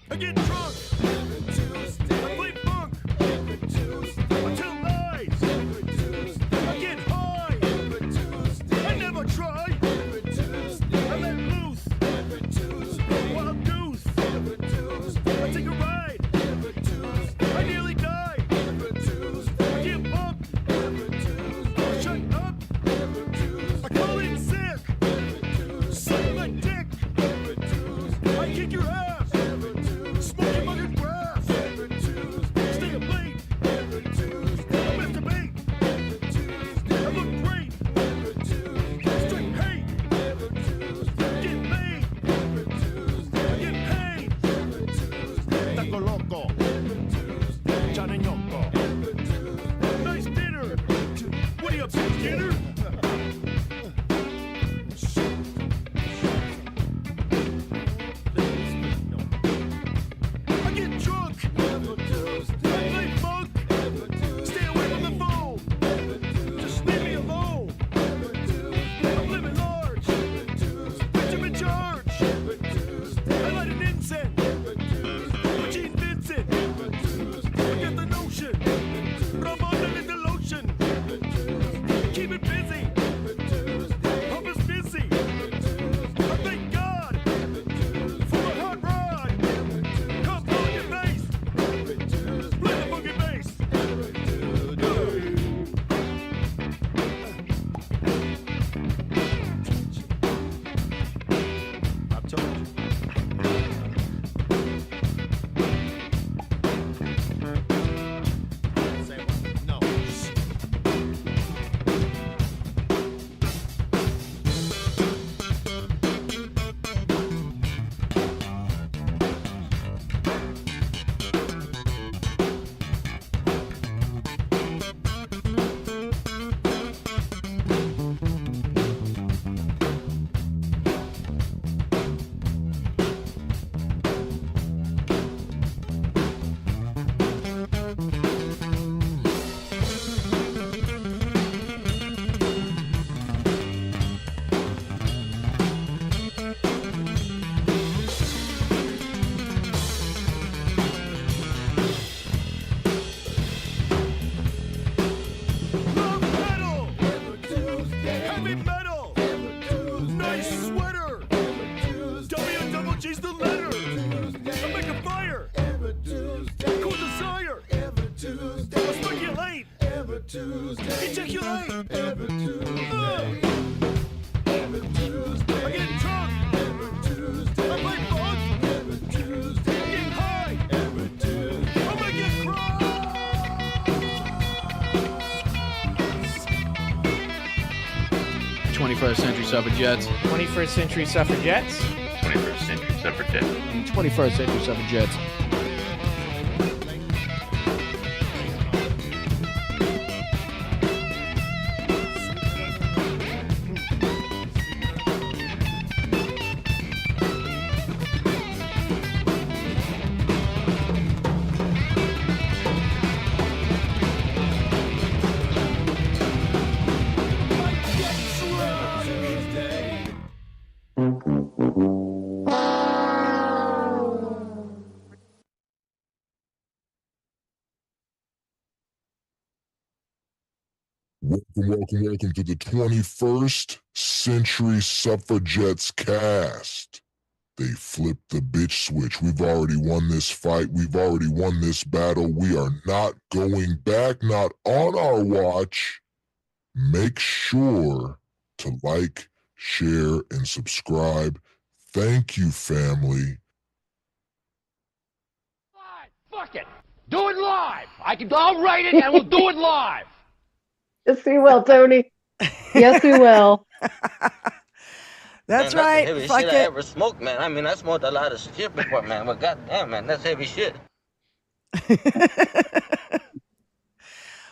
I get drunk. Every Tuesday. I play funk. Every Tuesday. I tell lies. Every Tuesday. I get high. Every Tuesday. I never try. Every Tuesday. I let loose. Every Tuesday. Wild goose. Every Tuesday. I take a ride. Every Tuesday. I nearly die. Every Tuesday. I get bumped. Every Tuesday. Shut up. Every Tuesday. I call in sick. Every Tuesday. Suck my dick. Every Tuesday. I kick your ass. Every Tuesday. Smoke your mother's grass. Every Tuesday. Stay up late. Every Tuesday. I masturbate. Every Tuesday. I look great. Every Tuesday. Straight hate. Every Tuesday. Get laid. Every Tuesday. I get paid. Every Tuesday. Taco loco. Every Tuesday. Johnny Yoko. Every Tuesday. Nice dinner. What are you up to, dinner? I get drunk. Every Tuesday. I play funk. Every Tuesday. Stay away from the phone. Every Tuesday. Just leave me alone. Every Tuesday. I'm living large. Every Tuesday. Bitch, I'm in charge. Every Tuesday. I light an incense. Every Tuesday. I'm Gene Vincent. Every Tuesday. I get the notion. Every Tuesday. But I'm under the lotion. Every Tuesday. Keep it busy. Every Tuesday. Pump is busy. Every Tuesday. I thank God. Every Tuesday. For a hot rod. Every Tuesday. Come on your face. Every Tuesday. Play the funky bass. Every Tuesday. I told you. Say what? No. Love metal. Every Tuesday. Heavy metal. Every Tuesday. Nice sweater. Every Tuesday. WWG's the letter. Tuesday. I make a fire. Every Tuesday. Cool desire. Every Tuesday. I speculate. Every Tuesday. Ejaculate. Every Tuesday. Every Tuesday. I get drunk. Every Tuesday. I play funk. Every Tuesday. I get high. Every Tuesday. I make you cry. 21st century suffragettes. 21st century suffragettes. 21st century suffragette. 21st century suffragettes. Welcome to the 21st Century Suffragettes cast. They flipped the bitch switch. We've already won this fight. We've already won this battle. We are not going back, not on our watch. Make sure to like, share, and subscribe. Thank you, family. Fuck it. Do it live. I'll write it and we'll do it live. Yes, we will, Tony. Yes, we will. That's Man, right. the heavy Fuck shit it. I ever smoked, man. I mean, I smoked a lot of shit before, man. But goddamn, man, that's heavy shit.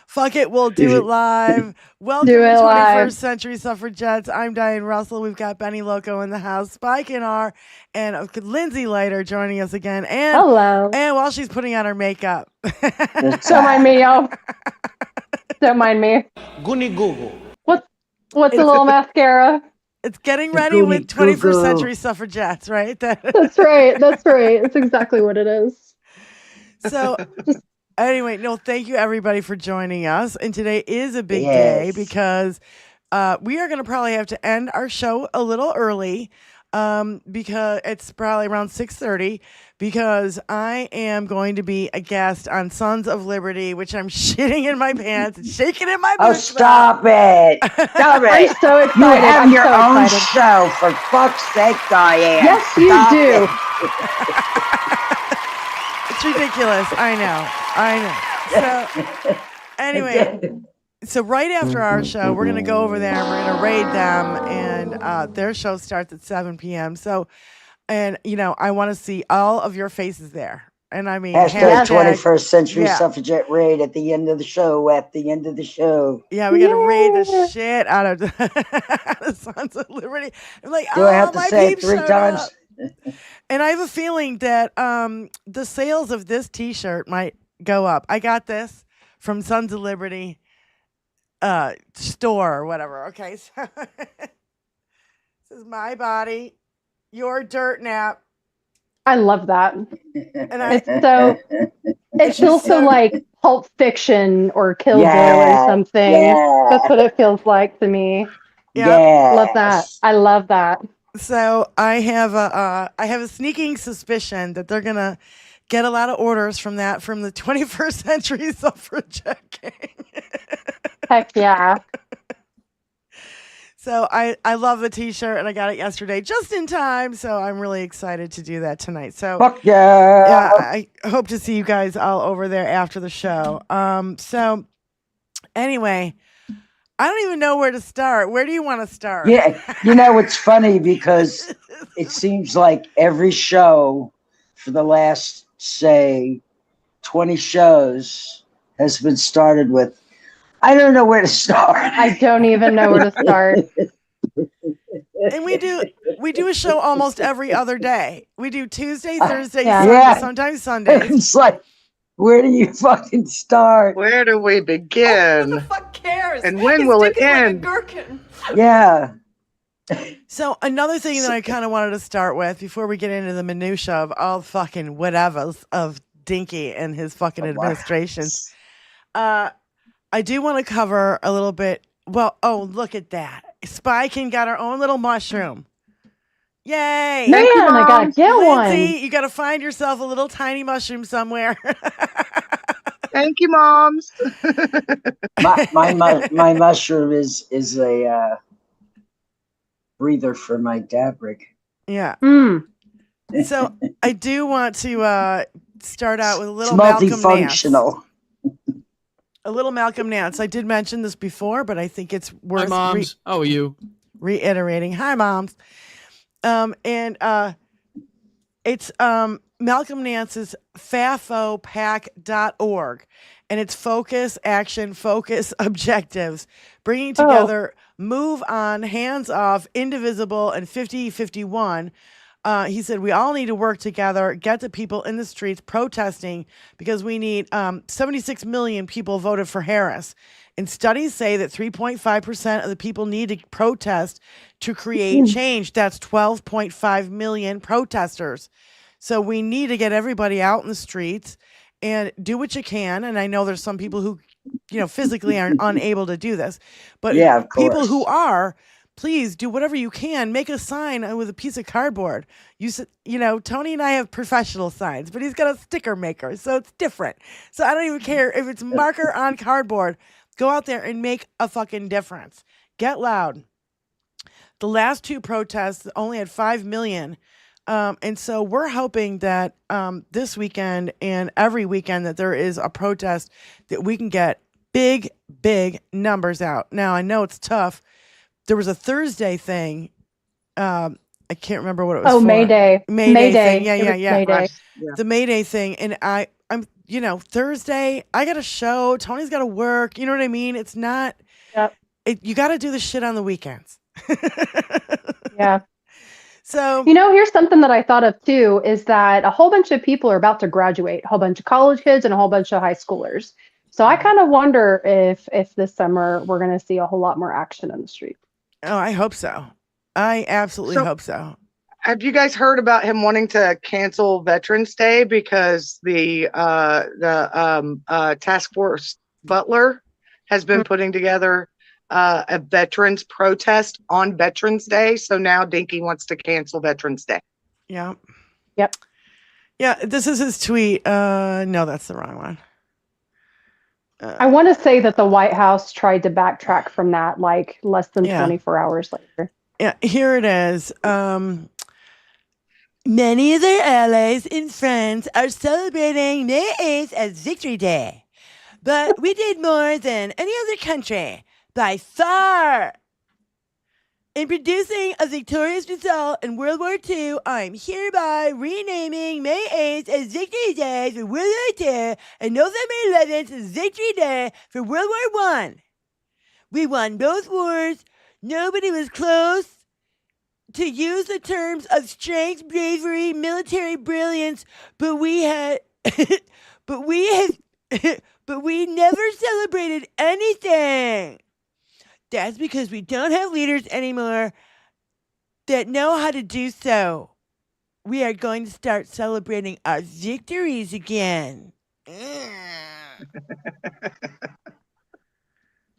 Fuck it. We'll do it live. Welcome Do to it 21st live. Century Suffragettes. I'm Diane Russell. We've got Benny Loco in the house, Spike in R, and Lindsay Leiter joining us again. And Hello. And while she's putting on her makeup. Don't mind me, yo. Don't mind me. Goonie Google. What's a little mascara? It's getting ready with 21st Goo-goo. century suffragettes, right? That's right. That's right. It's exactly what it is. So anyway, no, thank you everybody for joining us. And today is a big day because we are going to probably have to end our show a little early because it's probably around 6:30 because I am going to be a guest on Sons of Liberty, which I'm shitting in my pants and shaking in my Oh, boots. stop it. Stop it. I'm so excited. You have I'm your so own excited. show, for fuck's sake, Diane. Yes, you Stop do. it. It's ridiculous. I know. So anyway, so right after our show, we're going to go over there and we're going to raid them. And their show starts at 7 p.m. So, and, you know, I want to see all of your faces there. And I mean, Hashtag 21st century yeah. suffragette raid at the end of the show. At the end of the show. Yeah, we got to raid the shit out of the Sons of Liberty. I'm like, Do I have to my say it peeps 3 showed times? up. And I have a feeling that the sales of this T-shirt might go up. I got this from Sons of Liberty store or whatever. Okay, so this is my body, your dirt nap. I love that. And It feels so like Pulp Fiction or Kill Bill or something. Yeah. That's what it feels like to me. Yeah, Love that. I love that. So I have a sneaking suspicion that they're gonna get a lot of orders from the 21st century suffragette gang. Heck yeah. So I love the T-shirt and I got it yesterday just in time. So I'm really excited to do that tonight. So Fuck yeah. yeah, I hope to see you guys all over there after the show. So anyway, I don't even know where to start. Where do you want to start? Yeah, you know, it's funny because it seems like every show for the last, say, 20 shows has been started with, I don't know where to start. I don't even know where to start. And we do a show almost every other day. We do Tuesday, Thursday, Yeah. Sunday, Yeah. sometimes Sundays. It's like, where do you fucking start? Where do we begin? Who the fuck cares? And when It's will it sticking like a end? gherkin. Yeah. So another thing that I kind of wanted to start with before we get into the minutia of all fucking whatevers of Dinky and his fucking administration, I do want to cover a little bit. Well, oh, look at that. Spikin got her own little mushroom. Yay. Man, I gotta get Lindsay, one. you got to find yourself a little tiny mushroom somewhere. Thank you, moms. My mushroom is a breather for my Dabric. Yeah. Mm. So I do want to start out with a It's little Malcolm Nance. multifunctional. A little Malcolm Nance. I did mention this before, but I think it's Hi, worth moms. How are you? reiterating. Hi, moms. It's Malcolm Nance's fafopac.org, and it's focus, action, focus, objectives, bringing together move on, hands off, indivisible, and 50-51. He said, we all need to work together, get the people in the streets protesting because we need 76 million people voted for Harris. And studies say that 3.5% of the people need to protest to create change. That's 12.5 million protesters. So we need to get everybody out in the streets and do what you can. And I know there's some people who, physically are unable to do this. But Yeah, of people course. who are, please do whatever you can. Make a sign with a piece of cardboard. Tony and I have professional signs, but he's got a sticker maker, so it's different. So I don't even care if it's marker on cardboard. Go out there and make a fucking difference. Get loud. The last two protests only had 5 million. And so we're hoping that this weekend and every weekend that there is a protest that we can get big, big numbers out. Now, I know it's tough. There was a Thursday thing. I can't remember what it was for. May Day. May Day thing. It was Yeah. May Day. The May Day thing. And I'm Thursday, I got a show. Tony's got to work. You know what I mean? It's not, you got to do the shit on the weekends. Yeah. So, here's something that I thought of too, is that a whole bunch of people are about to graduate, a whole bunch of college kids and a whole bunch of high schoolers. So I kind of wonder if this summer we're going to see a whole lot more action in the street. oh, I hope so. I absolutely hope so. Have you guys heard about him wanting to cancel Veterans Day because the task force Butler has been putting together a veterans protest on Veterans Day? So now Dinky wants to cancel Veterans Day. Yeah. Yep. Yeah, this is his tweet. No, that's the wrong one. I want to say that the White House tried to backtrack from that like less than Yeah. 24 hours later. Yeah, here it is. Many of their allies and friends are celebrating May 8th as Victory Day. But we did more than any other country, by far. In producing a victorious result in World War II, I'm hereby renaming May 8th as Victory Day for World War II and November 11th as Victory Day for World War I. We won both wars. Nobody was close to use the terms of strength, bravery, military brilliance, but we never celebrated anything. That's because we don't have leaders anymore that know how to do so. We are going to start celebrating our victories again.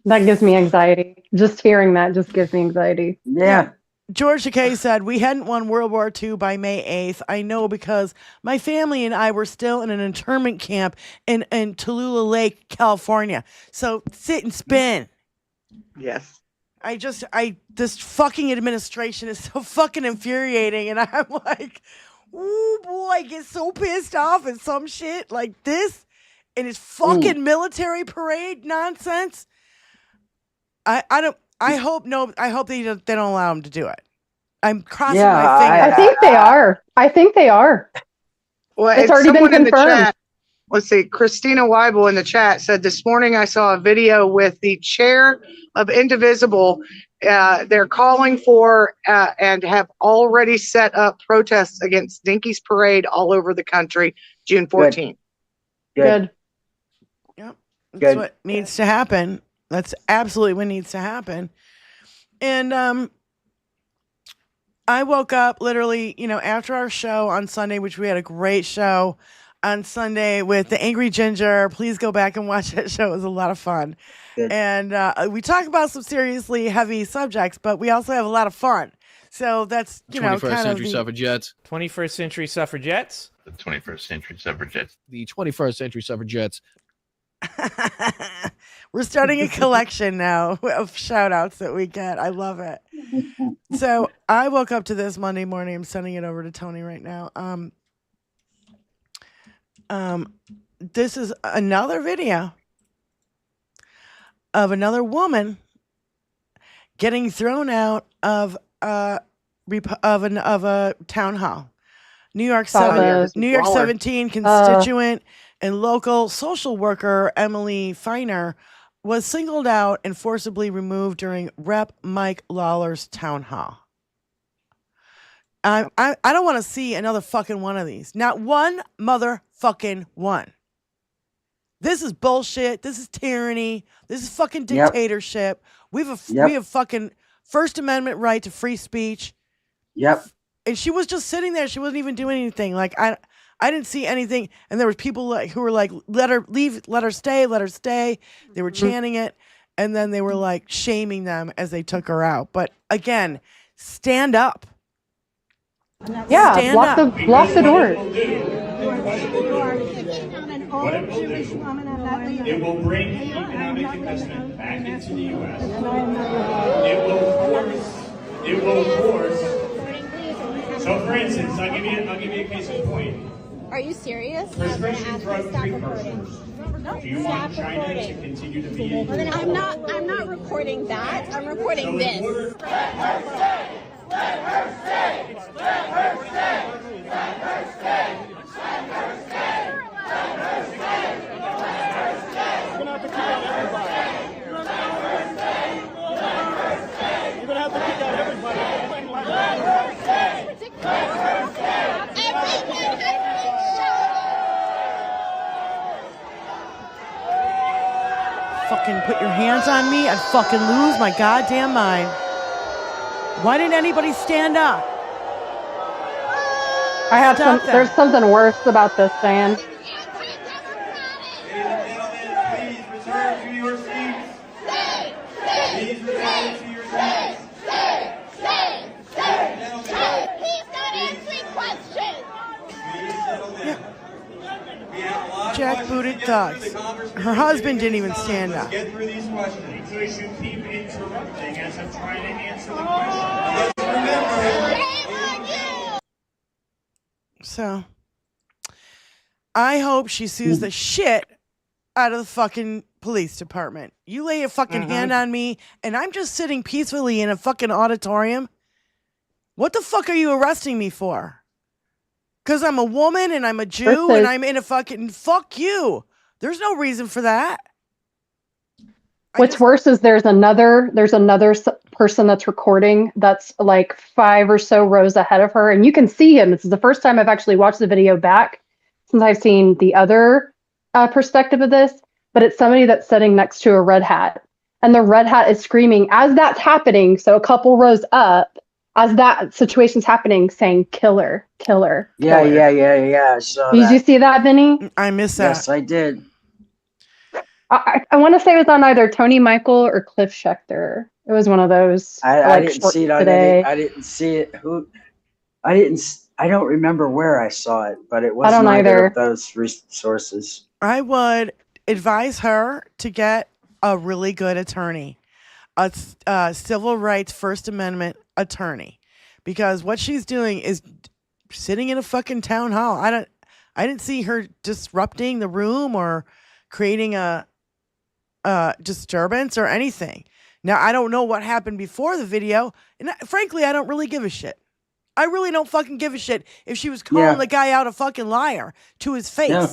That gives me anxiety. Just hearing that just gives me anxiety. Yeah. George Takei said, we hadn't won World War II by May 8th. I know because my family and I were still in an internment camp in Tallulah Lake, California. So sit and spin. Yes. This fucking administration is so fucking infuriating. And I'm like, ooh, boy, I get so pissed off at some shit like this and his fucking military parade nonsense. I hope they don't allow him to do it. I'm crossing my fingers. I think they are. Well, It's already been someone in the confirmed. chat, let's see, Christina Weibel in the chat said, this morning I saw a video with the chair of Indivisible. They're calling for and have already set up protests against Dinky's parade all over the country, June 14th. Good. Yep. That's Good. what needs to happen. That's absolutely what needs to happen. And I woke up literally, after our show on Sunday, which we had a great show on Sunday with the Angry Ginger. Please go back and watch that show. It was a lot of fun. Good. And we talk about some seriously heavy subjects, but we also have a lot of fun. So that's, 21st kind century of suffragettes. 21st century suffragettes. The 21st century suffragettes. The 21st century suffragettes. We're starting a collection now of shout outs that we get. I love it. So I woke up to this Monday morning. I'm sending it over to Tony right now. This is another video of another woman getting thrown out of a town hall. New York 17 constituent and local social worker Emily Feiner was singled out and forcibly removed during Rep. Mike Lawler's town hall. I don't want to see another fucking one of these. Not one motherfucking one. This is bullshit. This is tyranny. This is fucking dictatorship. We have fucking First Amendment right to free speech. Yep. And she was just sitting there. She wasn't even doing anything. Like I didn't see anything. And there was people who were like, let her leave, let her stay, let her stay. They were chanting it. And then they were like shaming them as they took her out. But again, stand up. Yeah, Stand block up. the doors. It will bring economic investment back into the U.S. It will force. So, for instance, I'll give you a case in point. Are you serious? Prescription drug precursors. Do you want China to continue to be? I'm not recording that. I'm recording this. Let her stay. Let her stay. Let her stay. Let her stay. Let her stay. Let her stay. Let her stay. You're gonna have to kick out everybody. Let her stay. Let her stay. You're gonna have to kick out everybody. Let her stay. Let her stay. Everyone has been Fucking put your hands on me. I'd fucking lose my goddamn mind. Why didn't anybody stand up? I have Stop some. that. There's something worse about this, Dan. Ladies and gentlemen, please return to your seats. Please return to your seats. He's not answering questions. Jack booted thugs. Her husband didn't even stand up. Get through these questions. So you should keep interrupting as I'm trying to answer the question. Remember. So, I hope she sues the shit out of the fucking police department. You lay a fucking hand on me, and I'm just sitting peacefully in a fucking auditorium. What the fuck are you arresting me for? Because I'm a woman and I'm a Jew and I'm in a fucking... Fuck you. There's no reason for that. What's worse is there's another person that's recording that's like 5 or so rows ahead of her, and you can see him. This is the first time I've actually watched the video back since I've seen the other perspective of this, but it's somebody that's sitting next to a red hat, and the red hat is screaming as that's happening, so a couple rows up, as that situation's happening, saying killer, killer, Yeah, killer. yeah. I saw Did that. you see that, Vinny? I missed that. Yes, I did. I want to say it was on either Tony Michael or Cliff Schechter. It was one of those. I didn't see it on today. I didn't see it. I don't remember where I saw it, but it I wasn't don't either either. of those resources. I would advise her to get a really good attorney, a civil rights First Amendment attorney, because what she's doing is sitting in a fucking town hall. I didn't see her disrupting the room or creating a disturbance or anything. Now, I don't know what happened before the video, and frankly, I don't really give a shit. I really don't fucking give a shit if she was calling the guy out a fucking liar to his face. No.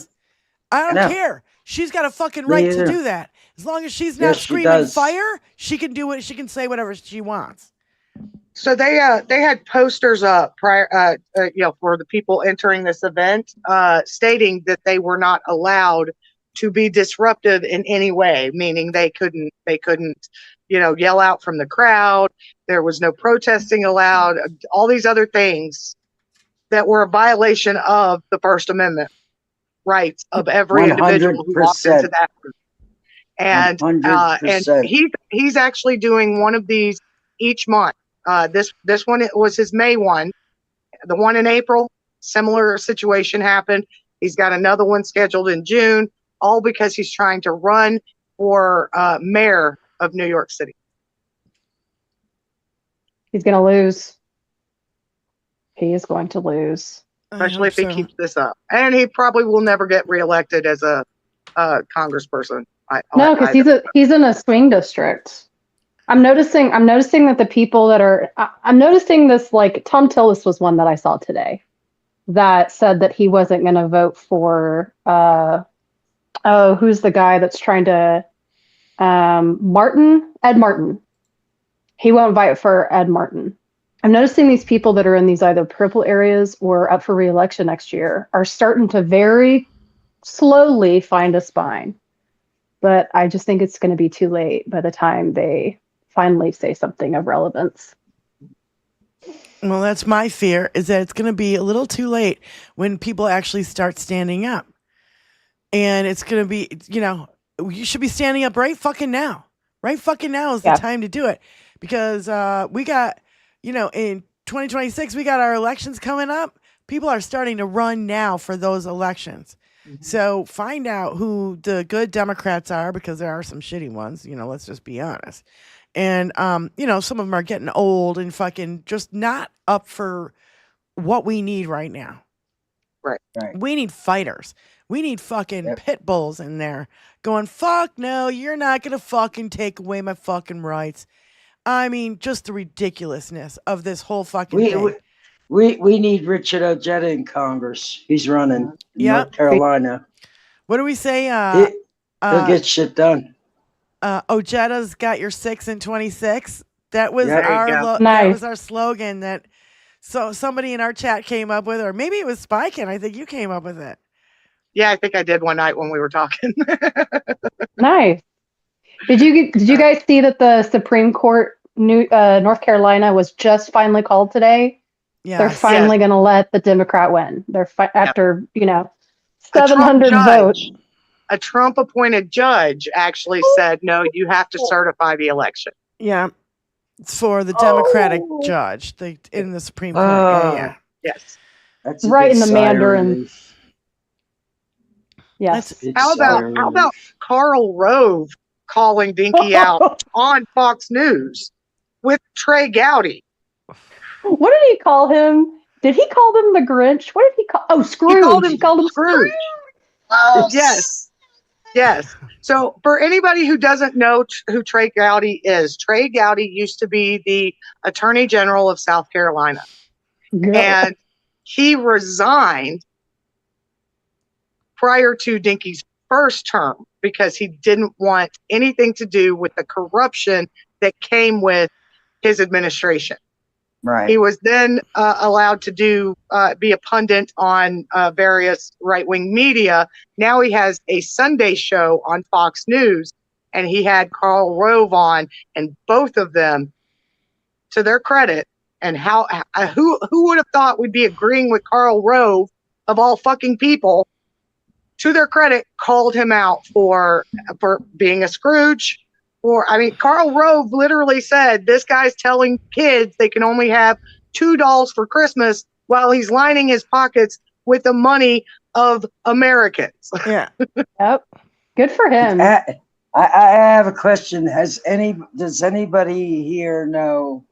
I don't No. care. She's got a fucking Me right to either. do that. As long as she's Yes, not she screaming does. fire, she can do it. She can say whatever she wants. So they had posters up prior, for the people entering this event, stating that they were not allowed to be disruptive in any way, meaning they couldn't, yell out from the crowd. There was no protesting allowed. All these other things that were a violation of the First Amendment rights of every individual who walked into 100%. that room. And 100%. he's actually doing one of these each month. This one, it was his May one. The one in April, similar situation happened. He's got another one scheduled in June, all because he's trying to run for mayor of New York City. He's going to lose. He is going to lose. Especially if he keeps this up. And he probably will never get reelected as a congressperson. No, because he's in a swing district. I'm noticing that the people that are, I'm noticing this, like Tom Tillis was one that I saw today that said that he wasn't going to vote for, who's the guy that's trying to, Ed Martin. He won't vote for Ed Martin. I'm noticing these people that are in these either purple areas or up for re-election next year are starting to very slowly find a spine. But I just think it's going to be too late by the time they finally say something of relevance. Well, that's my fear, is that it's going to be a little too late when people actually start standing up. And it's going to be, you should be standing up right fucking now. Right fucking now is the time to do it. Because we got, in 2026, we got our elections coming up. People are starting to run now for those elections. Mm-hmm. So find out who the good Democrats are, because there are some shitty ones, let's just be honest. And, some of them are getting old and fucking just not up for what we need right now. Right. We need fighters. We need fucking pit bulls in there going, fuck no, you're not going to fucking take away my fucking rights. I mean, just the ridiculousness of this whole fucking thing. We need Richard Ojeda in Congress. He's running in North Carolina. What do we say? He'll get shit done. Ojeda's got your 6 and 26. That was Nice. that was our slogan that somebody in our chat came up with, or maybe it was Spiken. I think you came up with it. Yeah, I think I did one night when we were talking. Nice. Did you guys see that the Supreme Court North Carolina was just finally called today. Yeah. They're finally going to let the Democrat win. They're after, A 700 Trump votes. judge, a Trump appointed judge actually said, no, you have to certify the election. Yeah. It's for the Democratic judge in the Supreme Court. Yeah. Yes. That's a Right big in the sigh of Mandarin. relief. Yes. Big How sigh about of relief. Carl Rove calling Dinky out on Fox News with Trey Gowdy? What did he call him? Did he call him the Grinch? What did he call? Oh, Scrooge. He called him Scrooge. Oh, yes. Yes. So for anybody who doesn't know who Trey Gowdy is, Trey Gowdy used to be the Attorney General of South Carolina. And he resigned prior to Dinky's first term because he didn't want anything to do with the corruption that came with his administration. Right. He was then allowed to be a pundit on various right-wing media. Now he has a Sunday show on Fox News, and he had Karl Rove on, and both of them, to their credit, and who would have thought we'd be agreeing with Karl Rove, of all fucking people, to their credit, called him out for being a Scrooge. Karl Rove literally said this guy's telling kids they can only have $2 for Christmas while he's lining his pockets with the money of Americans. Yeah. Yep. Good for him. I have a question. Does anybody here know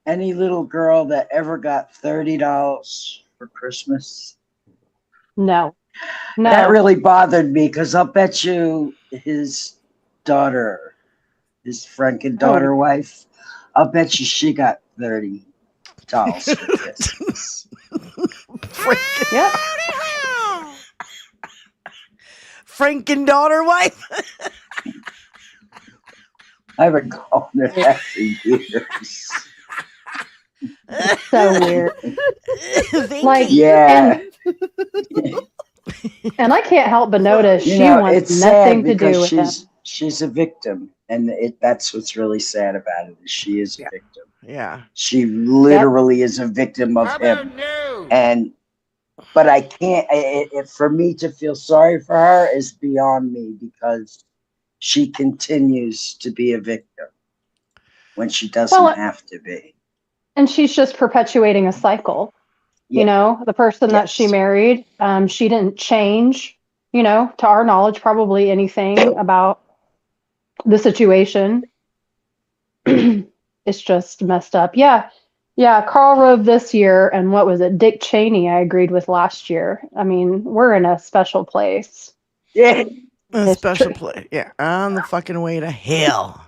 any little girl that ever got $30 for Christmas? No. That really bothered me because I'll bet you his daughter, his Franken daughter wife, I'll bet you she got $30 for Christmas. Yep. Franken daughter wife. I've been calling her that for years. So weird. Yeah. And I can't help but notice You she know, wants it's nothing sad to do because with him. she's a victim, and that's what's really sad about it. Is she is a victim. Yeah. She literally is a victim of him. But I can't. For me to feel sorry for her is beyond me because she continues to be a victim when she doesn't have to be. And she's just perpetuating a cycle. You know, the person that she married, she didn't change, to our knowledge, probably anything about the situation. It's just messed up. Yeah. Yeah. Karl Rove this year. And what was it? Dick Cheney, I agreed with last year. I mean, we're in a special place. Yeah. A special place. Yeah. On the fucking way to hell.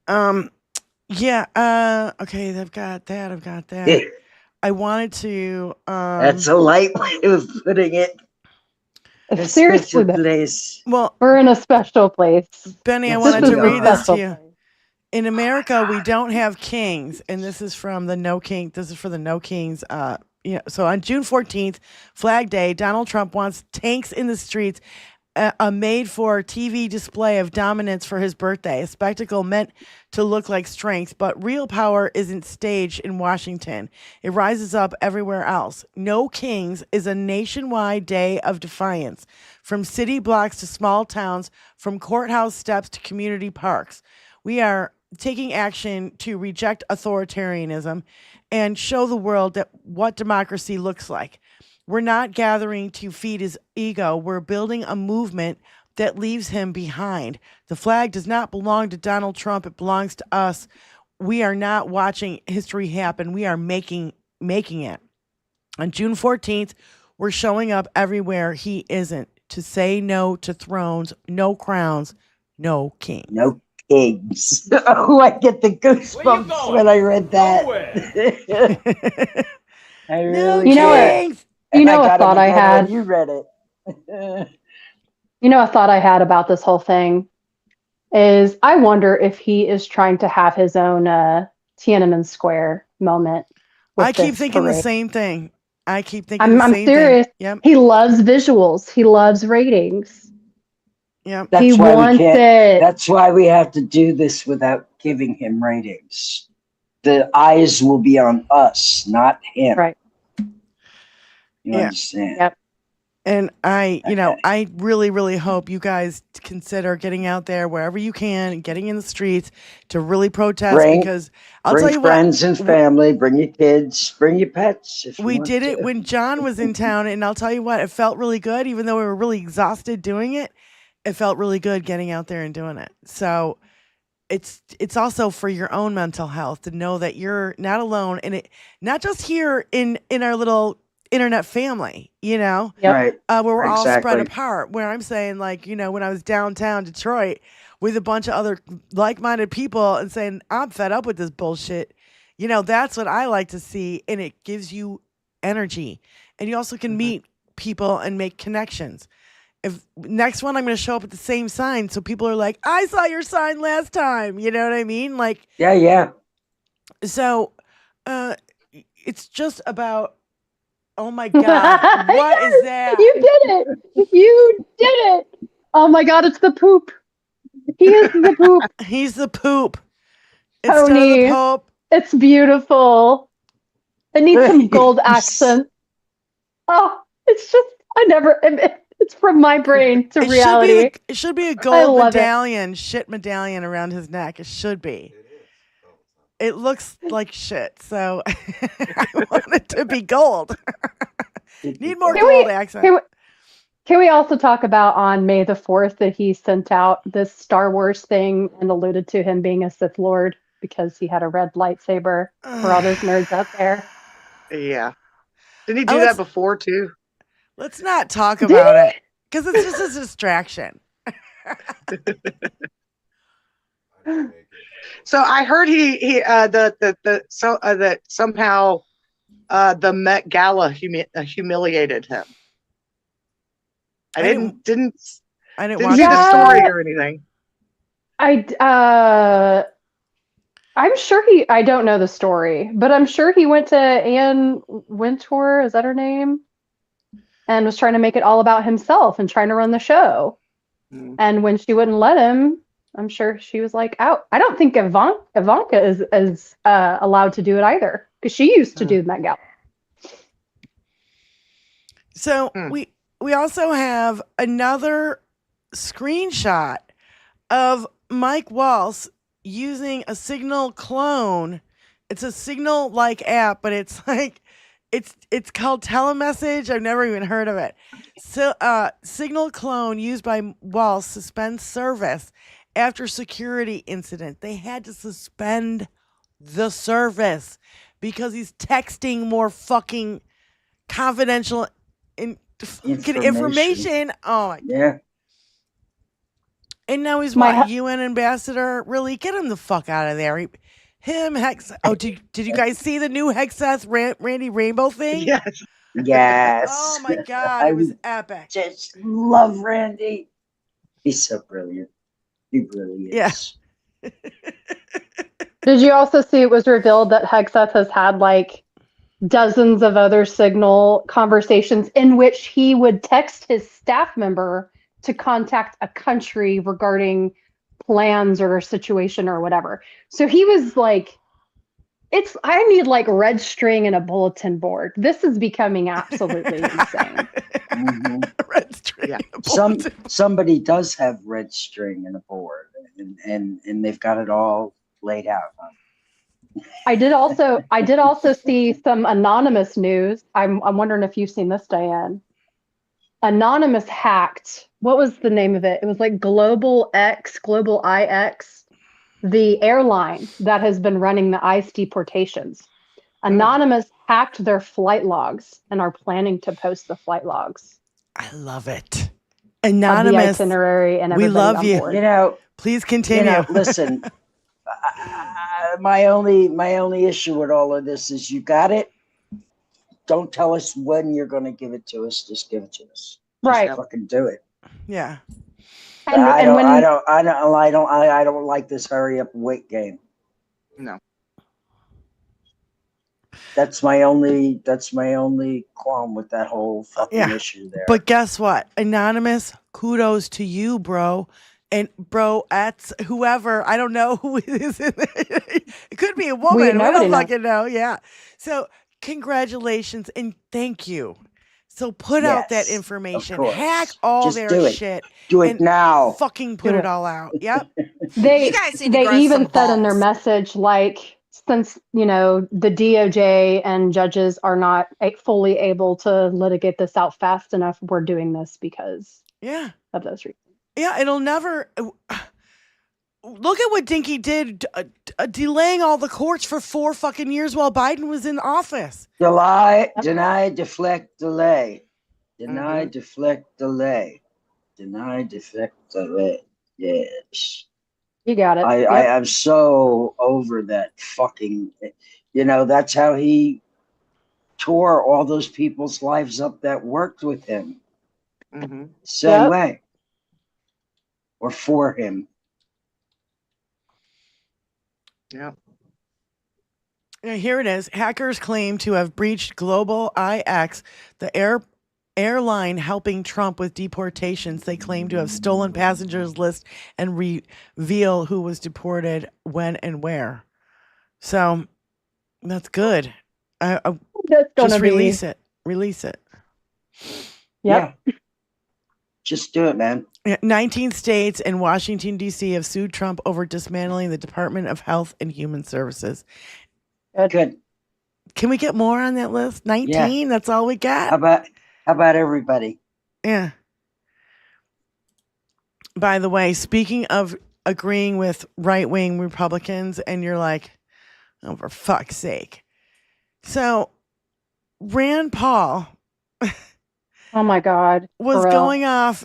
Yeah. Okay. I've got that. I wanted to. That's a light way of putting it. Seriously, place. Well, we're in a special place. Benny, I wanted to read this to you. In America, we don't have kings, and this is from the No King. This is for the No Kings. So on June 14th, Flag Day, Donald Trump wants tanks in the streets. A made-for-TV display of dominance for his birthday, a spectacle meant to look like strength, but real power isn't staged in Washington. It rises up everywhere else. No Kings is a nationwide day of defiance, from city blocks to small towns, from courthouse steps to community parks. We are taking action to reject authoritarianism and show the world that what democracy looks like. We're not gathering to feed his ego. We're building a movement that leaves him behind. The flag does not belong to Donald Trump. It belongs to us. We are not watching history happen. We are making it. On June 14th, we're showing up everywhere he isn't, to say no to thrones, no crowns, no king. No kings. Oh, I get the goosebumps when I read that. I really a thought I had. You read it. A thought I had about this whole thing is I wonder if he is trying to have his own Tiananmen Square moment. I keep thinking the same thing. I'm serious. Yep. He loves visuals. He loves ratings. Yep. That's why we have to do this without giving him ratings. The eyes will be on us, not him. Right. You Yeah. understand? Yep. And I really, really hope you guys consider getting out there wherever you can, getting in the streets to really protest. Because I'll tell you bring friends what, and family, bring your kids, bring your pets. If you we want did it to. when John was in town, and I'll tell you what, it felt really good. Even though we were really exhausted doing it, it felt really good getting out there and doing it. So it's also for your own mental health to know that you're not alone, and it not just here in our little internet family, Yep. Right. where we're all spread Exactly. apart. Where I'm saying, like, when I was downtown Detroit with a bunch of other like-minded people and saying, I'm fed up with this bullshit. That's what I like to see, and it gives you energy. And you also can meet people and make connections. If next one I'm going to show up at the same sign, so people are like, I saw your sign last time. You know what I mean? Like, Yeah. so it's just about, oh my God, what is that? You did it. You did it. Oh my God, it's the poop. He is the poop. He's the poop. Instead of Tony, the Pope. it's beautiful. It needs some gold accent. Oh, it's just, it's from my brain to reality. It should be a I gold love it. medallion, shit medallion around his neck. It should be. It looks like shit, so I want it to be gold. Need more gold accent. Can we also talk about on May the 4th that he sent out this Star Wars thing and alluded to him being a Sith Lord because he had a red lightsaber for all those nerds out there? Yeah. Didn't he do that before too? Let's not talk about it because it's just a distraction. So I heard that somehow the Met Gala humiliated him. I didn't watch see the story or anything. I'm sure I don't know the story, but I'm sure he went to Anne Wintour, is that her name? And was trying to make it all about himself and trying to run the show. And when she wouldn't let him, I'm sure she was like, out. I don't think Ivanka is allowed to do it either, because she used to do Met Gala. So we also have another screenshot of Mike Waltz using a Signal clone. It's a Signal-like app, but it's like it's called Telemessage. I've never even heard of it. So Signal clone used by Waltz suspends service after security incident. They had to suspend the service because he's texting more fucking confidential information. Oh my God. Yeah. And now he's what, UN ambassador? Really? Get him the fuck out of there. Hex. Oh, did you guys see the new Hexeth Randy Rainbow thing? Yes. Yes. Oh my God, it was epic. Just love Randy. He's so brilliant. He really is. Yeah. Did you also see it was revealed that Hexeth has had like dozens of other Signal conversations in which he would text his staff member to contact a country regarding plans or a situation or whatever. So he was like, I need like red string and a bulletin board. This is becoming absolutely insane. Red string. Yeah. Somebody does have red string and a board, and they've got it all laid out. I did also see some anonymous news. I'm wondering if you've seen this, Diane. Anonymous hacked. What was the name of it? It was like Global IX, the airline that has been running the ICE deportations. Anonymous hacked their flight logs and are planning to post the flight logs. I love it. Anonymous. The itinerary and we everybody love on you. board. Please continue. Listen, my only issue with all of this is you got it. Don't tell us when you're going to give it to us. Just give it to us. Right. Just fucking do it. Yeah. I don't like this hurry up and wait game. No. That's my only qualm with that whole fucking issue there. But guess what? Anonymous, kudos to you, bro. And bro, that's whoever, I don't know who it is. It could be a woman. We nobody don't knows. fucking know. Yeah. So congratulations and thank you. So put out that Yes, information. of course. Hack all Just their do it. shit. Do it and now. Fucking put Do it it. all out. Yep. They You guys need to they grow even some said in their balls. message, like, since the DOJ and judges are not fully able to litigate this out fast enough, we're doing this because Yeah. of those reasons. Yeah. It'll never. Look at what Dinky did, delaying all the courts for 4 fucking years while Biden was in office. Deny, deflect, delay. Deny, deflect, delay. Deny, deflect, delay. Yes. You got it. I'm so over that fucking, that's how he tore all those people's lives up that worked with him. Same Yep. way. Or for him. Yeah. Here it is. Hackers claim to have breached Global IX, the airline helping Trump with deportations. They claim to have stolen passengers list and reveal who was deported, when, and where. So that's good. That's Just gonna release be. it. Release it. Yep. Yeah. Just do it, man. 19 states and Washington, D.C. have sued Trump over dismantling the Department of Health and Human Services. Good. Can we get more on that list? 19? That's all we got? How about everybody? Yeah. By the way, speaking of agreeing with right-wing Republicans, and you're like, oh, for fuck's sake. So, Rand Paul Oh my God. was for real. going off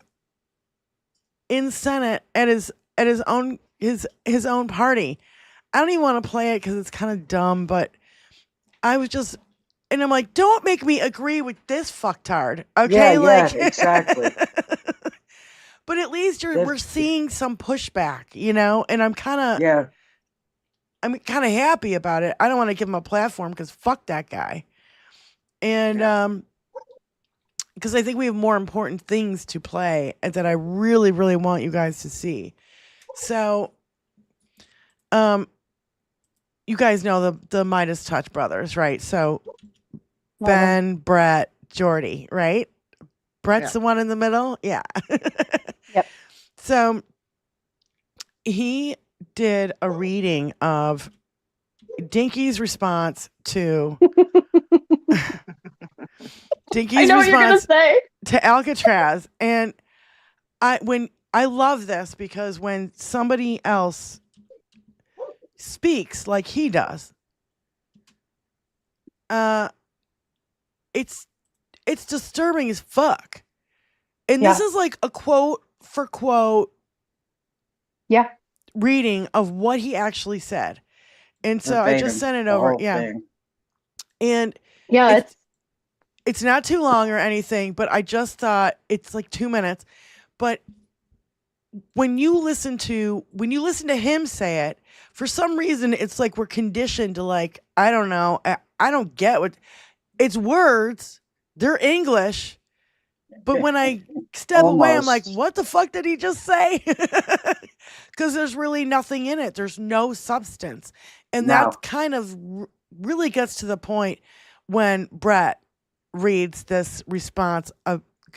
in Senate at his own party. I don't even want to play it because it's kind of dumb, but I was just, and I'm like, don't make me agree with this fucktard, okay? Yeah, exactly. But at least we're seeing some pushback, and I'm kind of happy about it. I don't want to give him a platform because fuck that guy, and because I think we have more important things to play and that I really, really want you guys to see. So, you guys know the Midas Touch brothers, right? So, Ben, Brett, Jordy, right? Brett's the one in the middle? Yeah. Yep. So, he did a reading of Dinky's response to... Dinky's I know what you're gonna response say. to Alcatraz, and I love this because when somebody else speaks like he does, it's disturbing as fuck. And this is like a quote for quote reading of what he actually said. And so I just sent it over. Yeah. And it's not too long or anything, but I just thought it's like 2 minutes. But when you listen to him say it, for some reason, it's like we're conditioned to like, I don't know. I don't get what it's words. They're English. But when I step away, I'm like, what the fuck did he just say? Because there's really nothing in it. There's no substance. And that kind of really gets to the point when Brett reads this response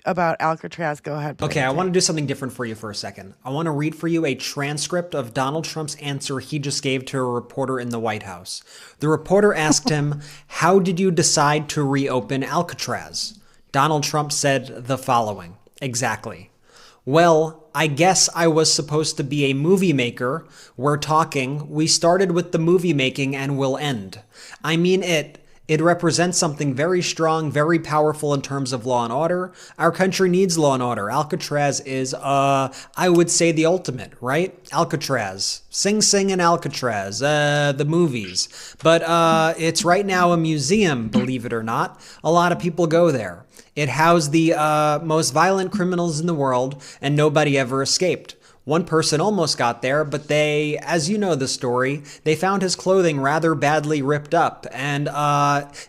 about Alcatraz. Go ahead. Okay, I want to do something different for you for a second. I want to read for you a transcript of Donald Trump's answer he just gave to a reporter in the White House. The reporter asked him, "How did you decide to reopen Alcatraz?" Donald Trump said the following, exactly. "Well, I guess I was supposed to be a movie maker. We're talking. We started with the movie making and we'll end. I mean, it represents something very strong, very powerful in terms of law and order. Our country needs law and order. Alcatraz is, I would say the ultimate, right? Alcatraz. Sing Sing and Alcatraz, the movies. But it's right now a museum, believe it or not. A lot of people go there. It housed the most violent criminals in the world, and nobody ever escaped. One person almost got there, but they, as you know the story, they found his clothing rather badly ripped up, and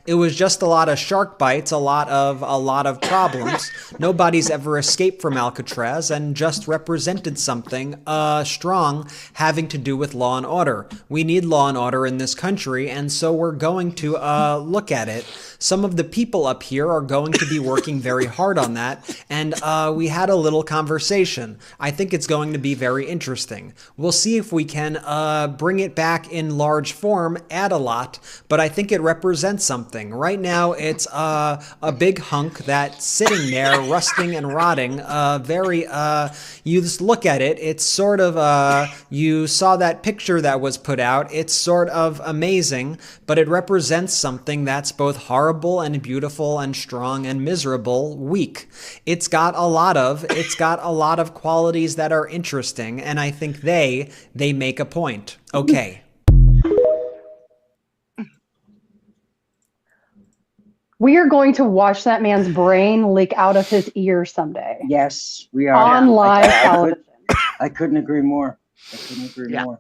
it was just a lot of shark bites, a lot of problems. Nobody's ever escaped from Alcatraz, and just represented something strong having to do with law and order. We need law and order in this country, and so we're going to look at it. Some of the people up here are going to be working very hard on that, and we had a little conversation. I think it's going to be very interesting. We'll see if we can bring it back in large form, add a lot, but I think it represents something. Right now, it's a big hunk that's sitting there, rusting and rotting. You just look at it, it's sort of, you saw that picture that was put out, it's sort of amazing, but it represents something that's both horrible and beautiful and strong and miserable, weak. It's got a lot of qualities that are interesting, and I think they make a point. Okay. We are going to watch that man's brain leak out of his ear someday. Yes, we are. On live television. I couldn't agree more. More.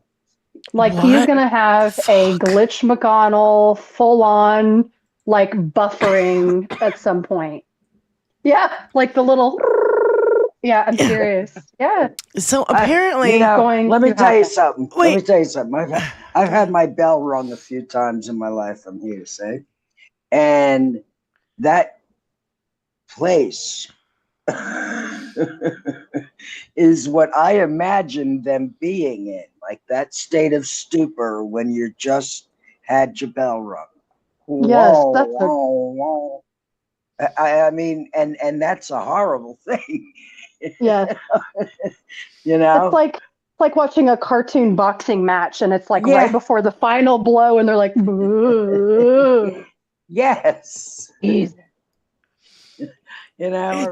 Like, he's going to have a Glitch McConnell full-on, like, buffering at some point. Yeah, like the little... Yeah, I'm serious. Yeah. So apparently... let me tell you something. I've had my bell rung a few times in my life, I'm here to say. And that place is what I imagine them being in, like that state of stupor when you just had your bell rung. Yes, whoa. I mean, and that's a horrible thing. Yeah. You know? It's like watching a cartoon boxing match, and it's like right before the final blow, and they're like, boo. Yes. Jesus. You know,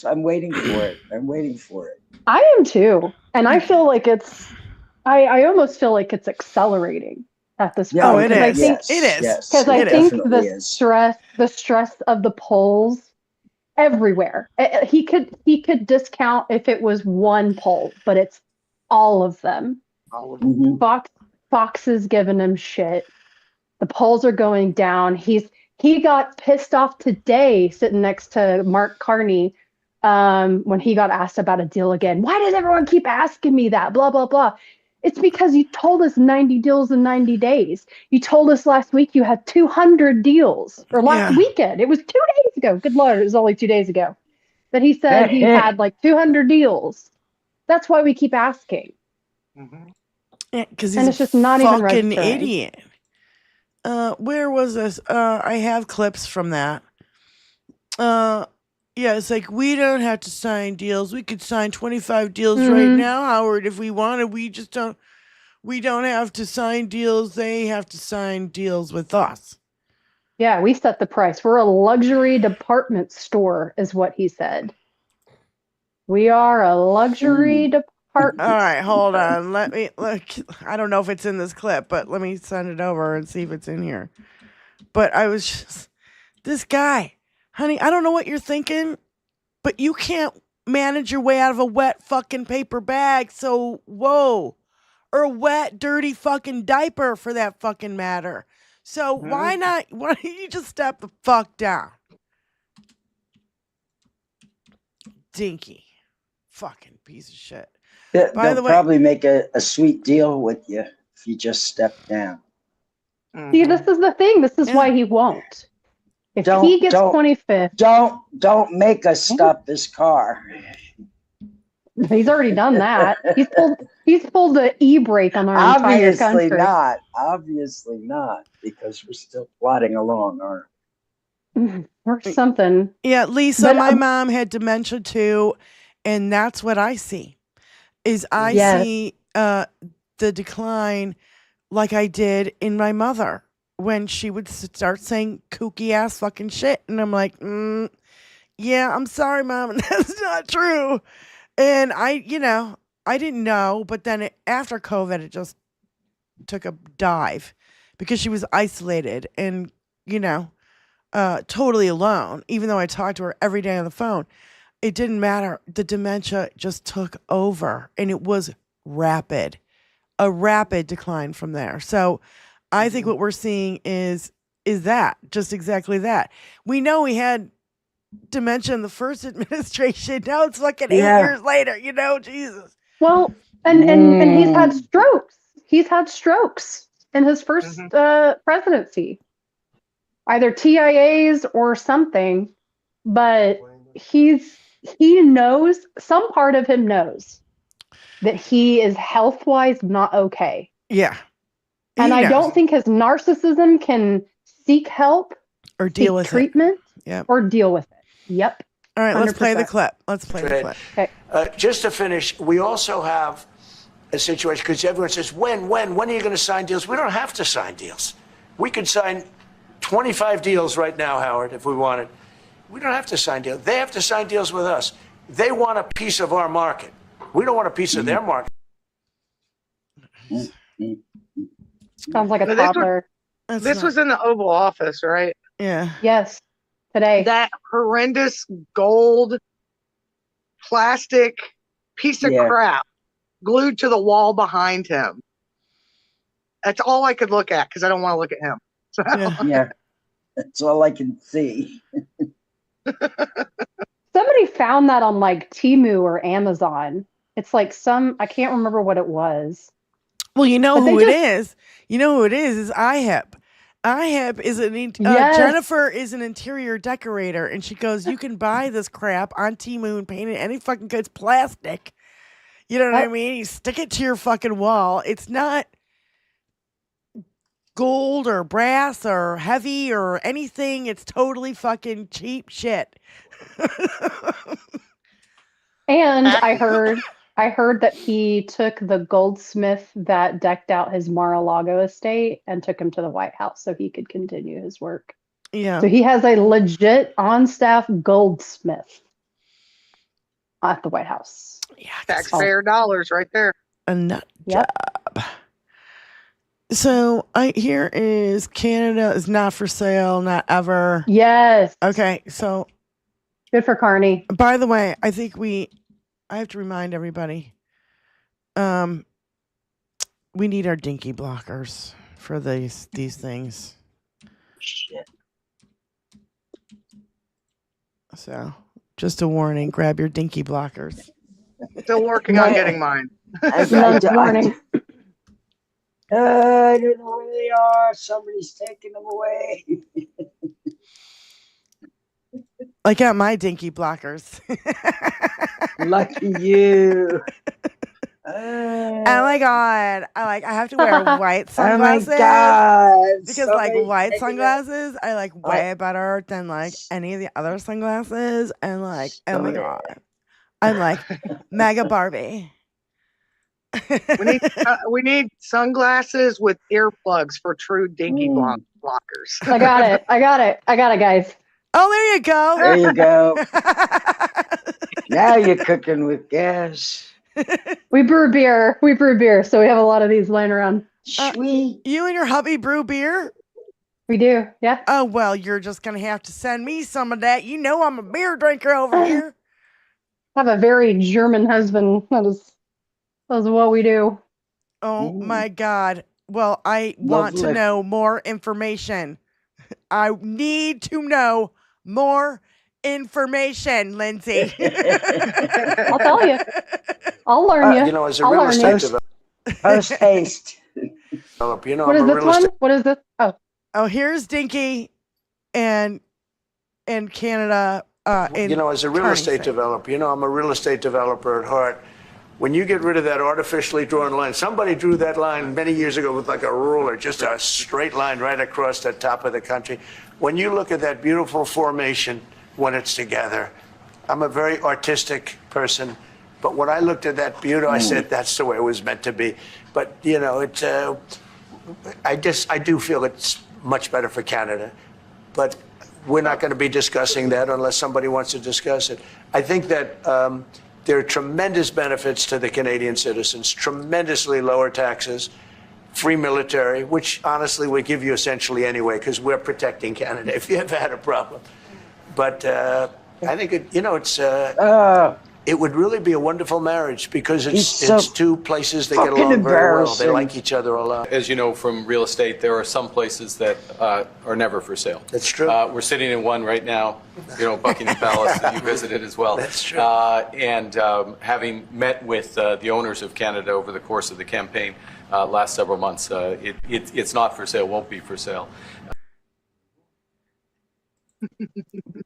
I'm waiting for it. I am too. And I feel like I almost feel like it's accelerating at this point. Oh, it is. I think it is. Because I think the stress of the polls everywhere. He could discount if it was one poll, but it's all of them. Mm-hmm. Fox is giving him shit. The polls are going down. He got pissed off today sitting next to Mark Carney when he got asked about a deal again. Why does everyone keep asking me that? Blah, blah, blah. It's because you told us 90 deals in 90 days. You told us last week you had 200 deals. Or last weekend. It was 2 days ago. Good Lord, it was only 2 days ago. But he said he had like 200 deals. That's why we keep asking. Mm-hmm. Yeah, because he's just not even fucking idiot. Where was this? I have clips from that. Yeah, it's like, we don't have to sign deals. We could sign 25 deals right now, Howard, if we wanted. We don't have to sign deals. They have to sign deals with us. Yeah, we set the price. We're a luxury department store, is what he said. We are a luxury department. All right, hold on. Let me look. I don't know if it's in this clip, but let me send it over and see if it's in here. But I was just, this guy, honey, I don't know what you're thinking, but you can't manage your way out of a wet fucking paper bag. So, whoa. Or a wet, dirty fucking diaper for that fucking matter. So why don't you just step the fuck down? Dinky. Fucking piece of shit. They'll probably make a sweet deal with you if you just step down. See, this is the thing. This is why he won't. If he gets 25th. Don't make us stop this car. He's already done that. He's pulled the e-brake on our entire country. Obviously not, because we're still plodding along, or something. Yeah, Lisa, my mom had dementia too, and that's what I see. I see the decline like I did in my mother when she would start saying kooky ass fucking shit. And I'm like, yeah, I'm sorry, Mom. That's not true. And I didn't know. But then after COVID, it just took a dive because she was isolated and, totally alone, even though I talked to her every day on the phone. it didn't matter. The dementia just took over, and it was rapid, a rapid decline from there. So I think what we're seeing is that, just exactly that. We know he had dementia in the first administration. Now it's fucking 8 years later, Jesus. Well, and he's had strokes. He's had strokes in his first presidency, either TIAs or something. But he knows, some part of him knows that he is health-wise not okay. Yeah. And I don't think his narcissism can seek help or deal with treatment or deal with it. Yep. All right, let's play the 100%. clip. Let's play the clip. Okay. Just to finish, we also have a situation, because everyone says, when are you going to sign deals? We don't have to sign deals. We could sign 25 deals right now, Howard, if we wanted. We don't have to sign deals. They have to sign deals with us. They want a piece of our market. We don't want a piece of their market. Sounds like a toddler. This was in the Oval Office, right? Yeah. Yes. Today. That horrendous gold plastic piece of crap glued to the wall behind him. That's all I could look at because I don't want to look at him. So. Yeah. That's all I can see. Somebody found that on like Temu or Amazon. It's like I can't remember what it was. Well, you know who it is. You know who it is IHIP. IHIP is Jennifer is an interior decorator, and she goes, you can buy this crap on Temu and paint it any fucking good. It's plastic. You know what I mean? You stick it to your fucking wall. It's not gold or brass or heavy or anything. It's totally fucking cheap shit. And I heard that he took the goldsmith that decked out his Mar-a-Lago estate and took him to the White House so he could continue his work. Yeah. So he has a legit on-staff goldsmith at the White House. Yeah. Taxpayer dollars right there. A nut job. So here is Canada is not for sale, not ever. Yes. Okay, so good for Carney. By the way, I think I have to remind everybody, we need our dinky blockers for these things. Shit. So, just a warning: grab your dinky blockers. Still working on getting mine. Warning. I don't know where they are. Somebody's taking them away. I got my dinky blockers. Lucky you. Oh my god! I have to wear white sunglasses. Oh my god! Because white sunglasses are way better than any of the other sunglasses, and oh my god, I'm mega Barbie. we need sunglasses with earplugs for true dinky blockers. I got it, guys. Oh, there you go. There you go. Now you're cooking with gas. We brew beer, so we have a lot of these laying around. Sweet. You and your hubby brew beer? We do, yeah. Oh, well, you're just going to have to send me some of that. You know I'm a beer drinker over here. I have a very German husband. That is what we do. Oh, my God. Well, I want to know more information. I need to know more information, Lindsay. I'll tell you. I'll learn you. You know, as a real estate developer, post-haste. You know, What is I'm a this real estate. one? What is this? Oh, here's Dinky and Canada. You know, as a real estate developer, you know, I'm a real estate developer at heart. When you get rid of that artificially drawn line, somebody drew that line many years ago with a ruler, just a straight line right across the top of the country. When you look at that beautiful formation when it's together, I'm a very artistic person, but when I looked at that beauty, I said that's the way it was meant to be. But you know, I do feel it's much better for Canada, but we're not going to be discussing that unless somebody wants to discuss it. I think that there are tremendous benefits to the Canadian citizens, tremendously lower taxes, free military, which honestly we give you essentially anyway because we're protecting Canada if you ever had a problem. But I think it's it would really be a wonderful marriage because it's two places that get along very well. They like each other a lot. As you know from real estate, there are some places that are never for sale. That's true. We're sitting in one right now, Buckingham Palace that you visited as well. That's true. And having met with the owners of Canada over the course of the campaign last several months, it's not for sale, won't be for sale.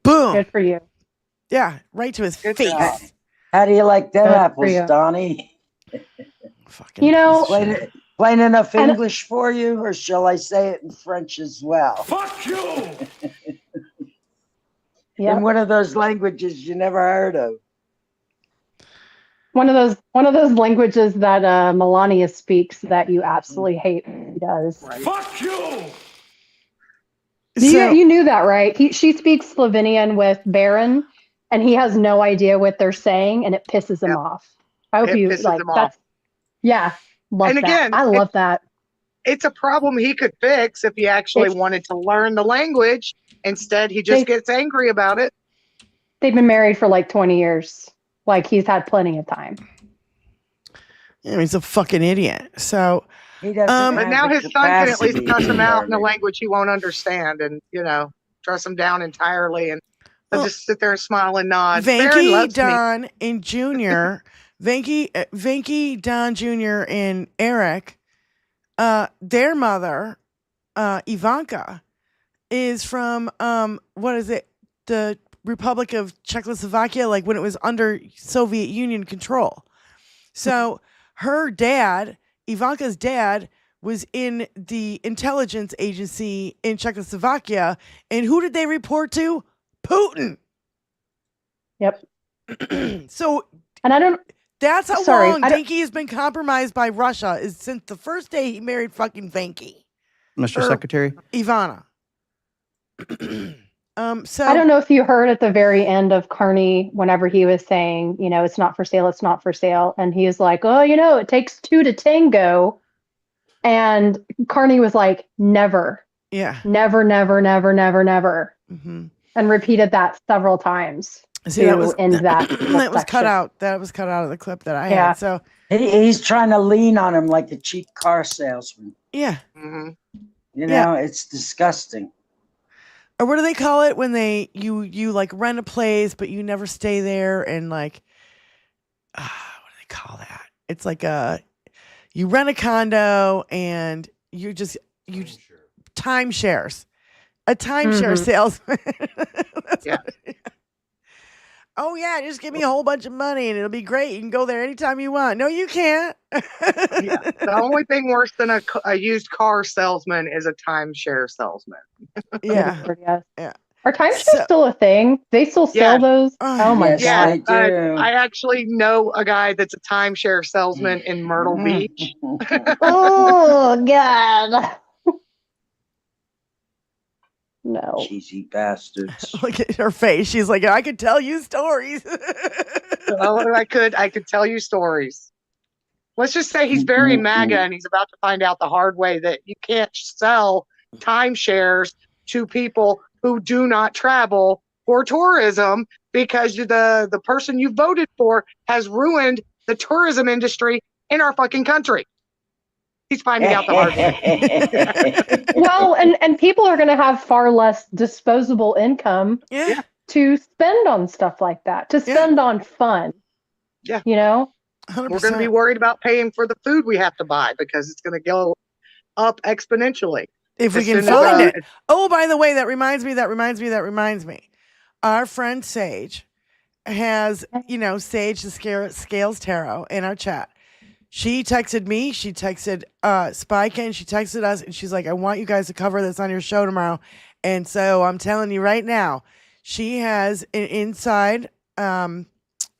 Boom. Good for you. Yeah, right to his face. How do you like them Good for apples, you. Donnie? Fucking Plain enough English for you, or shall I say it in French as well? Fuck you! In one of those languages you never heard of. One of those languages that Melania speaks that you absolutely hate when he does. Fuck you! You knew that, right? She speaks Slovenian with Baron, and he has no idea what they're saying, and it pisses him off. I hope you like that. Yeah, love And that. again, I love that. It's a problem he could fix if he actually wanted to learn the language. Instead, he just gets angry about it. They've been married for like 20 years. Like, he's had plenty of time. Yeah, he's a fucking idiot. So, he doesn't but now his son can at least cuss him out in a language he won't understand, and dress him down entirely, and he'll just sit there and smile and nod. Baron Venky, loves me. Don, and Junior, Venky, Don Jr., and Eric, their mother, Ivanka, is from what is it? The Republic of Czechoslovakia, like when it was under Soviet Union control. So her dad, Ivanka's dad, was in the intelligence agency in Czechoslovakia, and who did they report to? Putin. Yep. So, and I don't. That's how Sorry, long Dinky has been compromised by Russia, is since the first day he married fucking Venky. Mr. Secretary. Ivana. So I don't know if you heard at the very end of Carney, whenever he was saying, it's not for sale, it's not for sale. And he was like, oh, it takes two to tango. And Carney was like, never. Yeah. Never, never, never, never, never. Mm-hmm. And repeated that several times. See, that was end that. that was cut out. That was cut out of the clip that I had. So he's trying to lean on him like a cheap car salesman. Yeah. Mm-hmm. It's disgusting. Or what do they call it when you like rent a place but you never stay there, and like what do they call that? It's like you rent a condo and you timeshares. A timeshare salesman. Oh yeah, just give me a whole bunch of money and it'll be great. You can go there anytime you want. No, you can't. The only thing worse than a used car salesman is a timeshare salesman. Yeah. Yeah. Are timeshares still a thing? They still sell those? Oh my Yeah, God. I actually know a guy that's a timeshare salesman in Myrtle Beach. Oh God. No. Cheesy bastards. Look at her face. She's like, I could tell you stories. Oh, I could tell you stories. Let's just say he's very MAGA, and he's about to find out the hard way that you can't sell timeshares to people who do not travel for tourism, because the person you voted for has ruined the tourism industry in our fucking country. He's finding out the hard way. Well, and people are going to have far less disposable income to spend on stuff like that, to spend on fun. Yeah. 100%. We're going to be worried about paying for the food we have to buy because it's going to go up exponentially. If we can find it. Oh, by the way, that reminds me. Our friend Sage has, Sage the Scales Tarot in our chat. She texted me, she texted Spike, and she texted us, and she's like, I want you guys to cover this on your show tomorrow. And so I'm telling you right now, she has an inside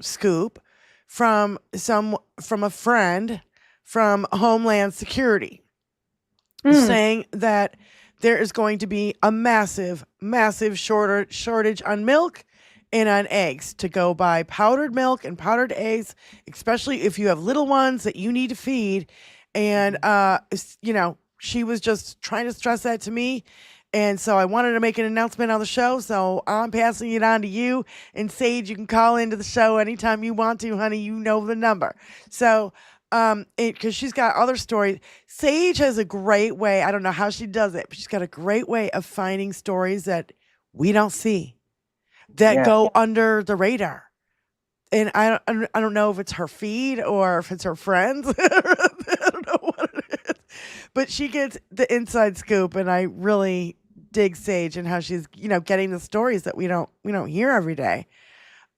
scoop from a friend from Homeland Security saying that there is going to be a massive shortage on milk and on eggs, to go buy powdered milk and powdered eggs, especially if you have little ones that you need to feed. And, she was just trying to stress that to me. And so I wanted to make an announcement on the show, so I'm passing it on to you. And Sage, you can call into the show anytime you want to, honey. You know the number. So, because she's got other stories. Sage has a great way. I don't know how she does it, but she's got a great way of finding stories that we don't see, that go under the radar. And I don't know if it's her feed or if it's her friends. I don't know what it is. But she gets the inside scoop, and I really dig Sage and how she's, getting the stories that we don't hear every day.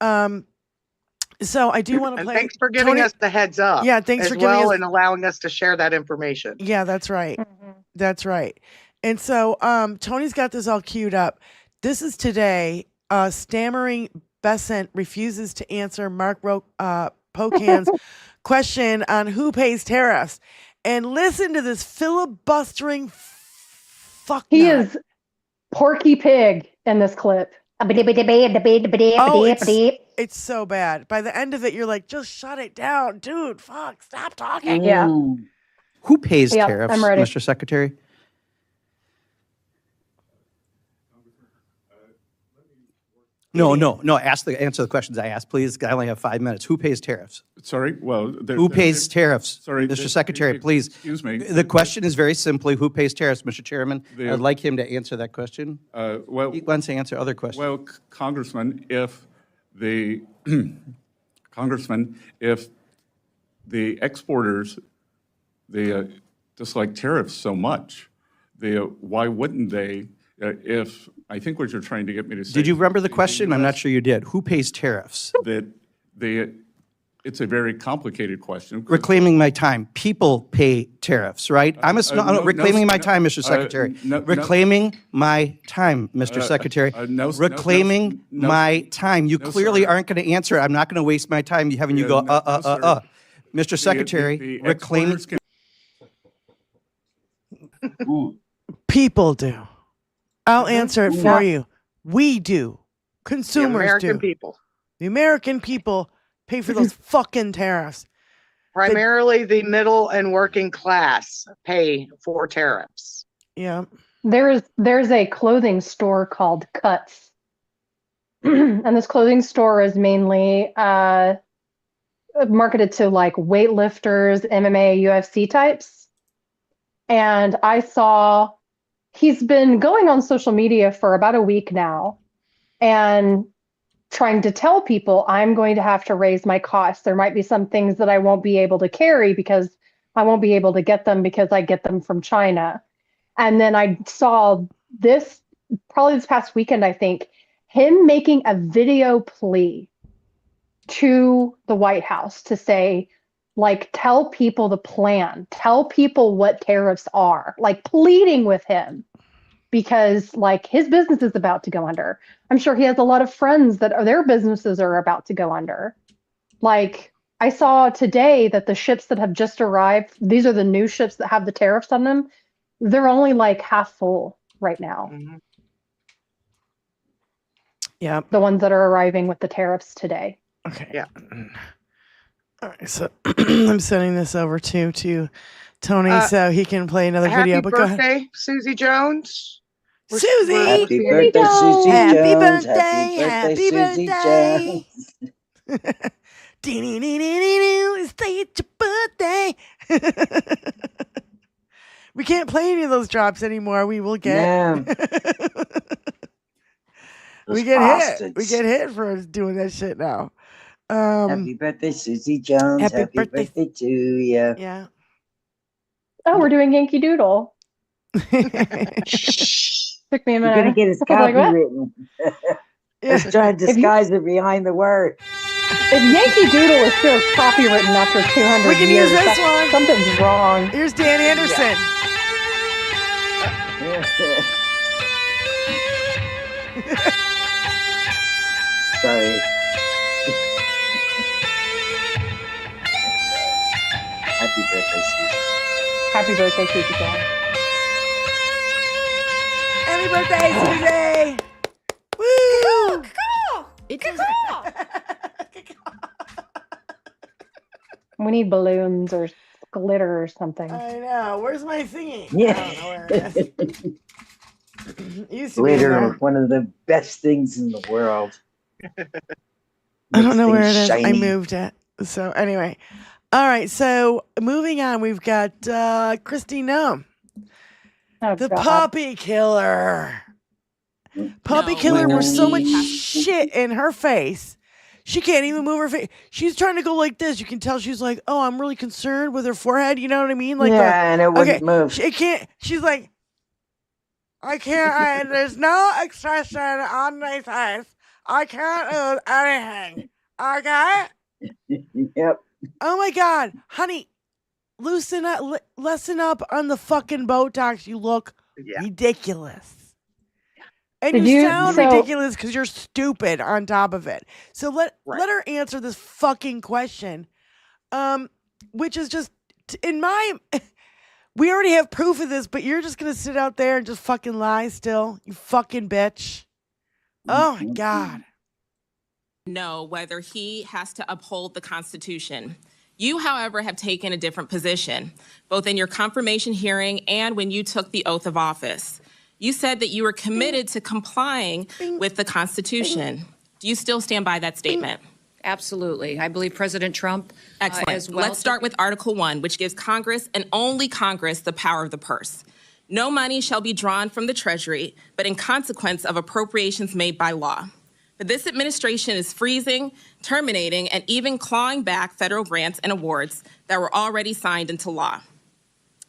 So I do want to play. Thanks for giving us the heads up. Yeah, thanks for giving us and allowing us to share that information. Yeah, that's right. That's right. And so Tony's got this all queued up. This is today. Stammering Besant refuses to answer Mark Pocan's question on who pays tariffs. And listen to this filibustering fuck. He is Porky Pig in this clip. It's so bad. By the end of it, you're like, just shut it down. Dude, fuck, stop talking. Yeah. Who pays tariffs, I'm ready. Mr. Secretary? No. Answer the questions I asked, please. I only have 5 minutes. Who pays tariffs? Sorry? Well, who pays tariffs? Sorry, Mr. Secretary, please. Excuse me. The question is very simply, who pays tariffs, Mr. Chairman? I'd like him to answer that question. Well, he wants to answer other questions. Well, Congressman, if the exporters, they dislike tariffs so much, why wouldn't they? If I think what you're trying to get me to say. Did you remember the question? I'm not sure you did. Who pays tariffs? It's a very complicated question. Reclaiming my time. People pay tariffs, right? Reclaiming my time, Mr. Secretary. Reclaiming my time, Mr. Secretary. Reclaiming my time. You clearly aren't going to answer it. I'm not going to waste my time having you go, Mr. Secretary, reclaiming. People do. I'll answer it for you. We do. Consumers the American do. people. The American people pay for those fucking tariffs. Primarily the middle and working class pay for tariffs. Yeah. There's a clothing store called Cuts. And this clothing store is mainly marketed to like weightlifters, MMA, UFC types. And I saw he's been going on social media for about a week now and trying to tell people I'm going to have to raise my costs. There might be some things that I won't be able to carry because I won't be able to get them because I get them from China. And then I saw this, probably this past weekend, I think, him making a video plea to the White House to say, like, tell people the plan, tell people what tariffs are, like pleading with him because like his business is about to go under. I'm sure he has a lot of friends that their businesses are about to go under. Like I saw today that the ships that have just arrived, these are the new ships that have the tariffs on them. They're only like half full right now. Mm-hmm. Yeah. The ones that are arriving with the tariffs today. Okay. Yeah. All right, so I'm sending this over to Tony so he can play another video. But go ahead. Happy birthday, Susie Jones. Susie! Happy birthday, Susie Happy Jones. birthday! Happy Susie birthday! Jones. It's your birthday. We can't play any of those drops anymore. We will get. Yeah. We get hit. We get hit for doing that shit now. Happy birthday, Susie Jones. Happy Happy birthday. birthday to you. Yeah. Oh, we're doing Yankee Doodle. Took me a minute. You're gonna get his I was like, what? copywritten. Let's try to disguise it behind the word. If Yankee Doodle is still copywritten after 200 We can years, use this one. Something's wrong. Here's Dan Anderson. Sorry. Happy birthday, Susie. Happy birthday, Susie Jones. Happy birthday, Susie! Woo! It's We need balloons or glitter or something. I know. Where's my thingy? Yeah. I don't know where it is. Used to be in Glitter, there. one of the best things in the world. I don't know where it things is. I shiny. moved it. So anyway. All right. So moving on, we've got Christina. The God. puppy killer. Puppy killer with so much shit in her face. She can't even move her face. She's trying to go like this. You can tell she's like, oh, I'm really concerned with her forehead. You know what I mean? Like Yeah, and it wouldn't move. She can't. She's like, I can't. There's no expression on my face. I can't do anything. Okay? Yep. Oh my God, honey, loosen up, lessen up on the fucking Botox. You look ridiculous. And you sound ridiculous because you're stupid on top of it. So let her answer this fucking question, which is just we already have proof of this, but you're just gonna sit out there and just fucking lie still, you fucking bitch. Oh my God. Know whether he has to uphold the Constitution. You, however, have taken a different position, both in your confirmation hearing and when you took the oath of office. You said that you were committed to complying with the Constitution. Do you still stand by that statement? Absolutely. I believe President Trump Excellent. as well. Let's start with Article 1, which gives Congress and only Congress the power of the purse. No money shall be drawn from the Treasury, but in consequence of appropriations made by law. But this administration is freezing, terminating, and even clawing back federal grants and awards that were already signed into law.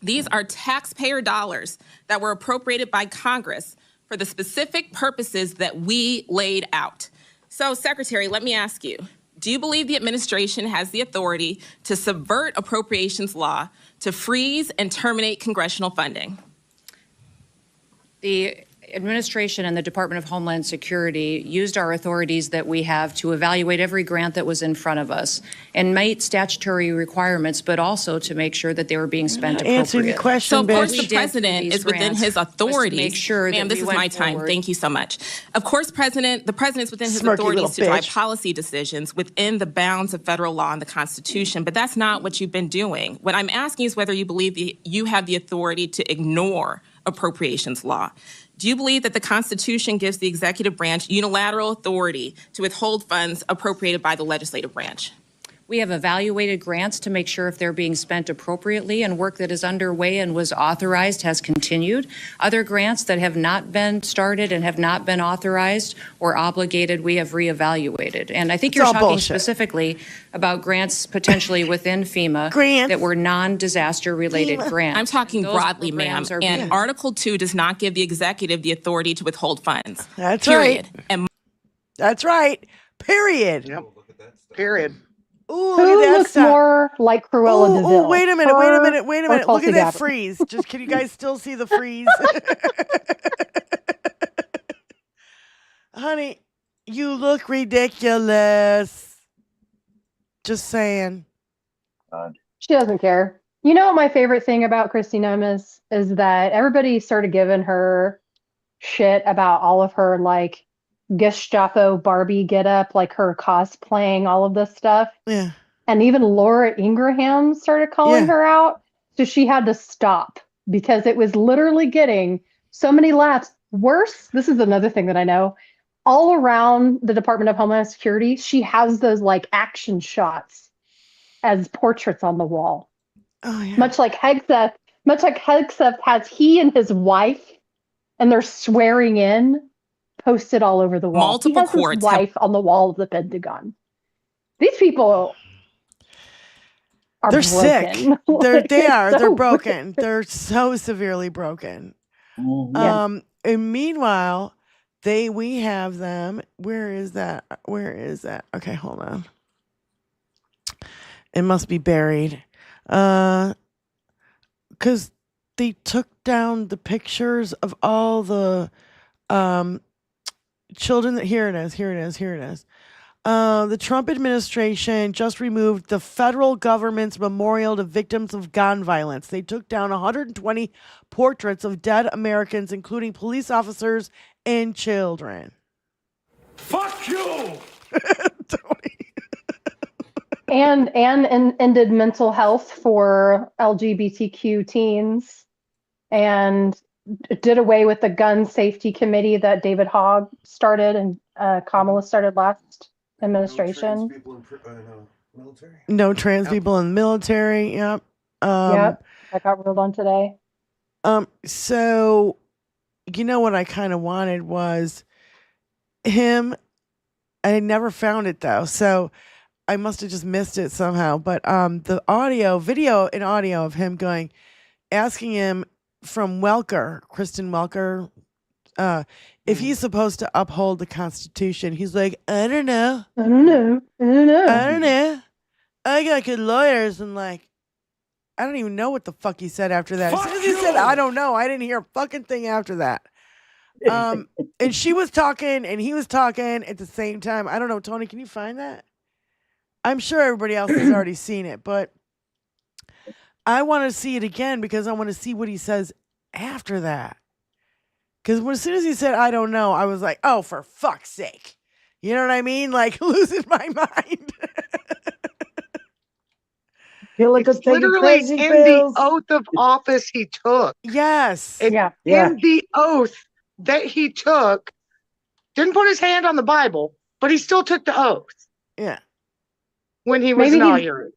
These are taxpayer dollars that were appropriated by Congress for the specific purposes that we laid out. So, Secretary, let me ask you, do you believe the administration has the authority to subvert appropriations law to freeze and terminate congressional funding? The administration and the Department of Homeland Security used our authorities that we have to evaluate every grant that was in front of us and meet statutory requirements, but also to make sure that they were being spent appropriately. Answer the question, So, of course, bitch. the president is within his authority. Make sure that Ma'am, this we is went my time. forward. Thank you so much. Of course, the president's within his Smirky authorities little to drive bitch. policy decisions within the bounds of federal law and the Constitution, but that's not what you've been doing. What I'm asking is whether you believe you have the authority to ignore appropriations law. Do you believe that the Constitution gives the executive branch unilateral authority to withhold funds appropriated by the legislative branch? We have evaluated grants to make sure if they're being spent appropriately, and work that is underway and was authorized has continued. Other grants that have not been started and have not been authorized or obligated, we have reevaluated. And I think It's you're all talking bullshit. specifically about grants potentially within FEMA that were non-disaster related grants. I'm talking Those broadly, ma'am. programs are And being- Article 2 does not give the executive the authority to withhold funds. That's period. right. And That's right. Period. Yep. Period. Ooh, Who look at that looks stuff. more like Cruella Ooh, DeVille? wait a minute, wait a Her minute, wait a or minute. Look Tulsi at that Gabbard? freeze. Just can you guys still see the freeze? Honey, you look ridiculous. Just saying. She doesn't care. You know what my favorite thing about Kristi Noem is that everybody started giving her shit about all of her like Gestapo Barbie getup, like her cosplaying all of this stuff. Yeah. And even Laura Ingraham started calling her out. So she had to stop because it was literally getting so many laughs. Worse, this is another thing that I know. All around the Department of Homeland Security, she has those like action shots as portraits on the wall. Oh, yeah. Much like Hegseth has he and his wife and they're swearing in posted all over the wall. Multiple he has courts his wife on the wall of the Pentagon. These people are They're broken. sick. Like, They it's are. so They're weird. broken. They're so severely broken. Yeah. And meanwhile, we have them. Where is that? Where is that? Okay, hold on. It must be buried. Because they took down the pictures of all the children. Here it is. The Trump administration just removed the federal government's memorial to victims of gun violence. They took down 120 portraits of dead Americans, including police officers and children. Fuck you! and ended mental health for LGBTQ teens and did away with the gun safety committee that David Hogg started and Kamala started last administration. No trans people in the military. Yep. Yep, that got ruled on today. So, you know what I kind of wanted was him. I never found it though, so I must have just missed it somehow. But the video and audio of him asking him from Kristen Welker, if he's supposed to uphold the Constitution. He's like, I don't know. I don't know. I got good lawyers, and like, I don't even know what the fuck he said after that. As soon as he said, I don't know, I didn't hear a fucking thing after that. And she was talking and he was talking at the same time. I don't know, Tony, can you find that? I'm sure everybody else has already seen it, but I want to see it again because I want to see what he says after that. Because as soon as he said, I don't know, I was like, oh, for fuck's sake. You know what I mean? Like, losing my mind. Feel like It's literally in the oath of office he took. Yes. In the oath that he took, didn't put his hand on the Bible, but he still took the oath. Yeah. When he was inaugurated.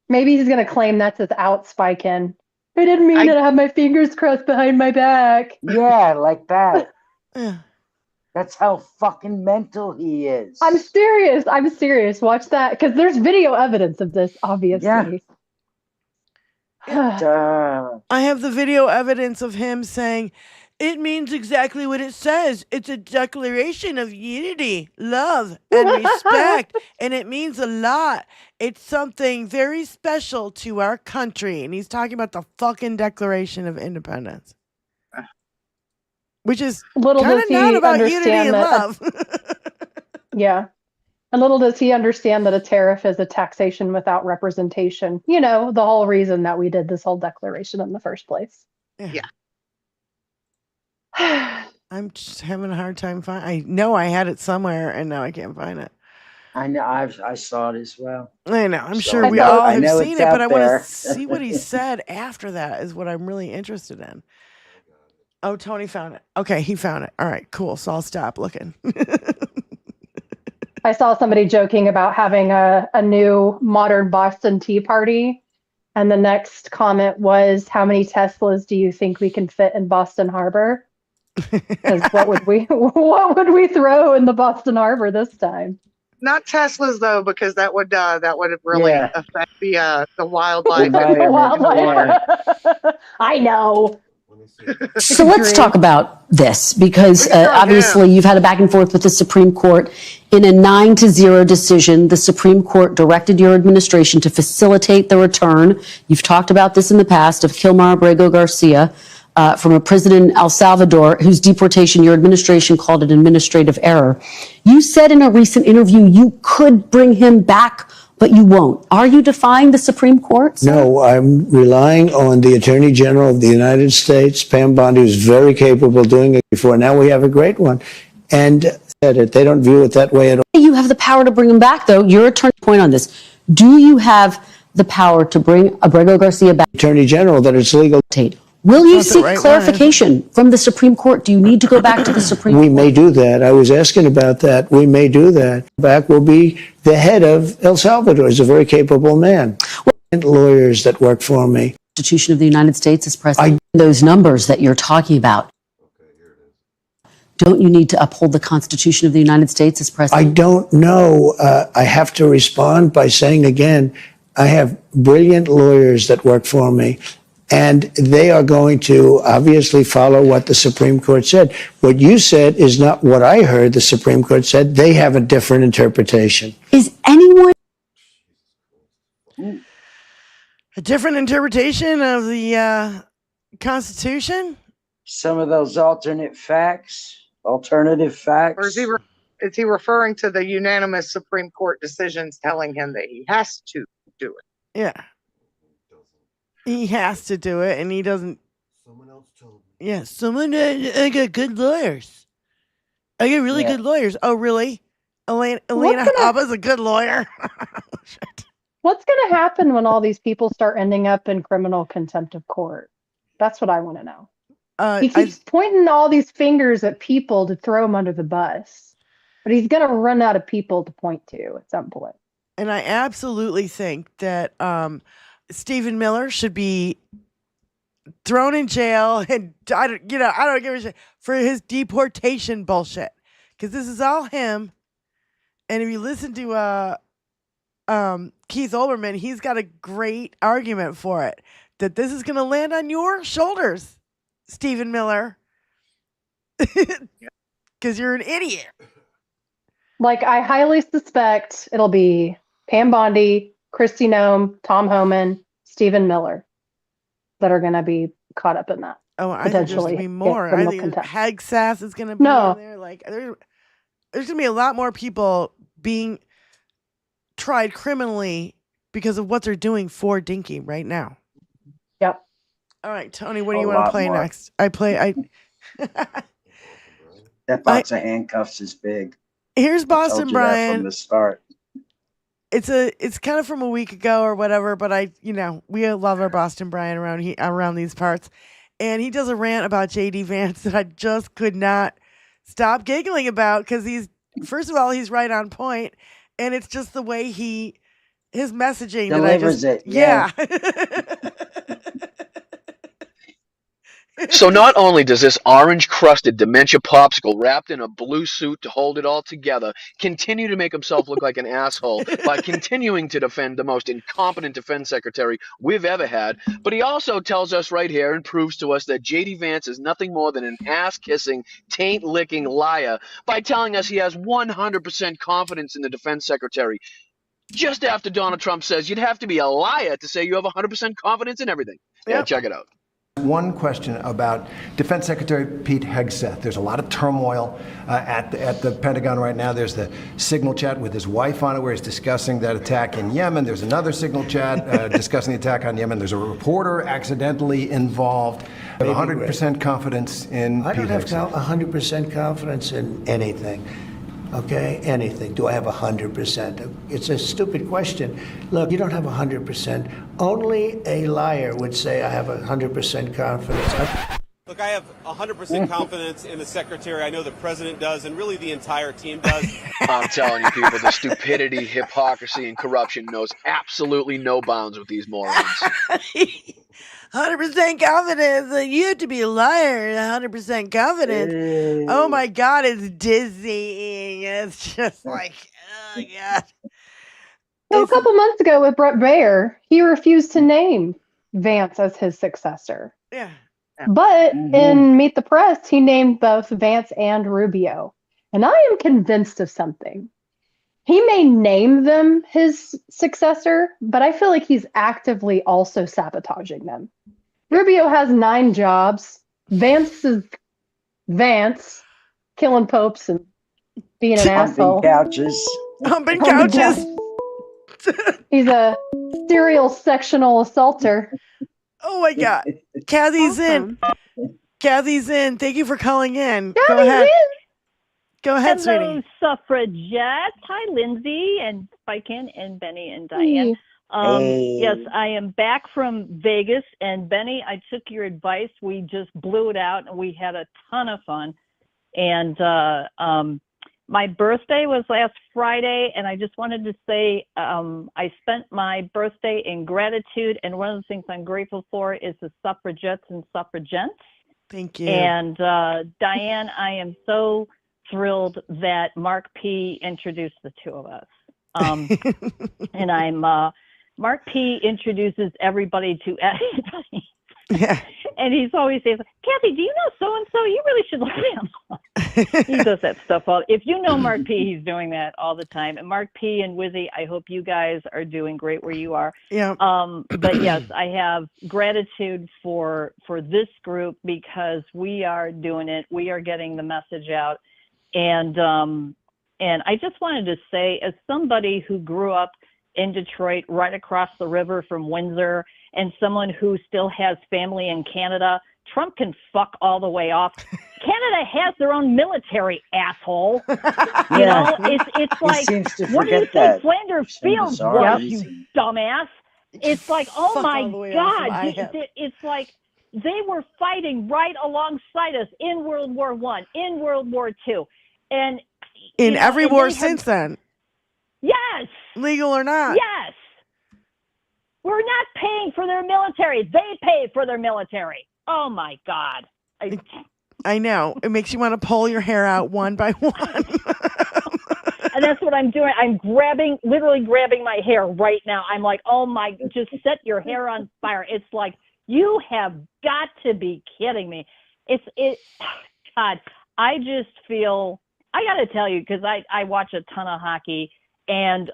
Maybe he's going to claim that's his out, Spike-in. I didn't mean to have my fingers crossed behind my back. Yeah, like that. Yeah. That's how fucking mental he is. I'm serious. Watch that. Because there's video evidence of this, obviously. I have the video evidence of him saying, it means exactly what it says. It's a declaration of unity, love, and respect. And it means a lot. It's something very special to our country. And he's talking about the fucking Declaration of Independence. Which is kind of not about unity and love. Yeah. And little does he understand that a tariff is a taxation without representation. You know, the whole reason that we did this whole declaration in the first place. Yeah. I'm just having a hard time finding. I know I had it somewhere, and now I can't find it. I know. I saw it as well. I know. I'm sure we all have seen it, but I want to see what he said after that is what I'm really interested in. Oh, Tony found it. Okay, he found it. All right, cool. So I'll stop looking. I saw somebody joking about having a new modern Boston Tea Party. And the next comment was, how many Teslas do you think we can fit in Boston Harbor? Because what would we throw in the Boston Harbor this time? Not Teslas though, because that would really affect the wildlife. I know. So let's talk about this because obviously you've had a back and forth with the Supreme Court. In a 9-0 decision, the Supreme Court directed your administration to facilitate the return. You've talked about this in the past of Kilmar Abrego Garcia from a prison in El Salvador whose deportation your administration called an administrative error. You said in a recent interview you could bring him back, but you won't. Are you defying the Supreme Court, sir? No, I'm relying on the Attorney General of the United States, Pam Bondi, who's very capable of doing it before. Now we have a great one. And said it. They don't view it that way at all. You have the power to bring him back, though. Your attorney point on this. Do you have the power to bring Abrego Garcia back? Attorney General, that it's legal. Will you seek clarification from the Supreme Court? Do you need to go back to the Supreme Court? We may do that. I was asking about that. We may do that. Back will be the head of El Salvador. He's a very capable man. Lawyers that work for me. The Constitution of the United States is present. Those numbers that you're talking about. Don't you need to uphold the Constitution of the United States as president? I don't know. I have to respond by saying again, I have brilliant lawyers that work for me. And they are going to obviously follow what the Supreme Court said. What you said is not what I heard the Supreme Court said. They have a different interpretation. Is anyone... A different interpretation of the Constitution? Some of those alternative facts. Or is he referring to the unanimous Supreme Court decisions telling him that he has to do it? Yeah. He has to do it, and he doesn't. Someone else told me. Yeah, I got good lawyers. I got really good lawyers. Oh, really? Elena Habba's a good lawyer. What's going to happen when all these people start ending up in criminal contempt of court? That's what I want to know. He keeps pointing all these fingers at people to throw him under the bus, but he's going to run out of people to point to at some point. And I absolutely think that Stephen Miller should be thrown in jail, and I don't give a shit for his deportation bullshit, because this is all him. And if you listen to Keith Olbermann, he's got a great argument for it, that this is going to land on your shoulders, Stephen Miller, because you're an idiot. Like, I highly suspect it'll be Pam Bondi, Kristi Noem, Tom Homan, Stephen Miller that are going to be caught up in that. Oh, I think there's going to be more. I think Hegseth is going to be in there. Like, there's going to be a lot more people being tried criminally because of what they're doing for Dinky right now. Yep. All right, Tony, what do you want to play next? That box of handcuffs is big. Here's Boston Brian from the start. It's kind of from a week ago or whatever, but we love our Boston Brian around these parts, and he does a rant about JD Vance that I just could not stop giggling about, because first of all, he's right on point, and it's just the way his messaging delivers it. Yeah. So not only does this orange-crusted dementia popsicle wrapped in a blue suit to hold it all together continue to make himself look like an asshole by continuing to defend the most incompetent defense secretary we've ever had, but he also tells us right here and proves to us that J.D. Vance is nothing more than an ass-kissing, taint-licking liar by telling us he has 100% confidence in the defense secretary. Just after Donald Trump says you'd have to be a liar to say you have 100% confidence in everything. Yeah, check it out. One question about Defense Secretary Pete Hegseth. There's a lot of turmoil at the Pentagon right now. There's the signal chat with his wife on it where he's discussing that attack in Yemen. There's another signal chat discussing the attack on Yemen. There's a reporter accidentally involved. I have 100% confidence in Pete Hegseth. I don't have 100% confidence in anything. Okay, anything. Do I have 100%? It's a stupid question. Look, you don't have 100%. Only a liar would say I have 100% confidence. Look, I have 100% confidence in the secretary. I know the president does, and really the entire team does. I'm telling you, people, the stupidity, hypocrisy, and corruption knows absolutely no bounds with these morons. 100% confidence. You have to be a liar. 100% confidence. Oh my God, it's dizzying. It's just like, oh God. So a couple months ago with Brett Baer, he refused to name Vance as his successor. Yeah. But in Meet the Press, he named both Vance and Rubio. And I am convinced of something. He may name them his successor, but I feel like he's actively also sabotaging them. Rubio has 9 jobs. Vance is Vance, killing popes and being an asshole. Humping couches. He's a serial sectional assaulter. Oh my God. Kathy's in. Kathy's in. Thank you for calling in. Go Kathy's ahead. in. Go ahead, Hello, sweetie. Suffragettes. Hi, Lindsay and Spikein and Benny and Diane. Yes, I am back from Vegas. And Benny, I took your advice. We just blew it out and we had a ton of fun. And my birthday was last Friday. And I just wanted to say I spent my birthday in gratitude. And one of the things I'm grateful for is the suffragettes and suffragettes. Thank you. And Diane, I am so thrilled that Mark P. introduced the two of us. And Mark P. introduces everybody to everybody. Yeah. And he's always saying, Kathy, do you know so-and-so? You really should look him. He does that stuff if you know Mark P., he's doing that all the time. And Mark P. and Wizzy, I hope you guys are doing great where you are. Yeah. But yes, I have gratitude for this group because we are doing it. We are getting the message out. And I just wanted to say, as somebody who grew up in Detroit, right across the river from Windsor, and someone who still has family in Canada, Trump can fuck all the way off. Canada has their own military, asshole. You know, it's like, what do you say, Flanders Field was, you dumbass? It's like, oh my God. It's like, They were fighting right alongside us in World War I, in World War II. And in every war they since then. Yes. Legal or not. Yes. We're not paying for their military. They pay for their military. Oh my God. I know. It makes you want to pull your hair out one by one. And that's what I'm doing. I'm literally grabbing my hair right now. I'm like, oh my, just set your hair on fire. It's like, you have got to be kidding me. God, I just feel, I got to tell you, because I watch a ton of hockey, and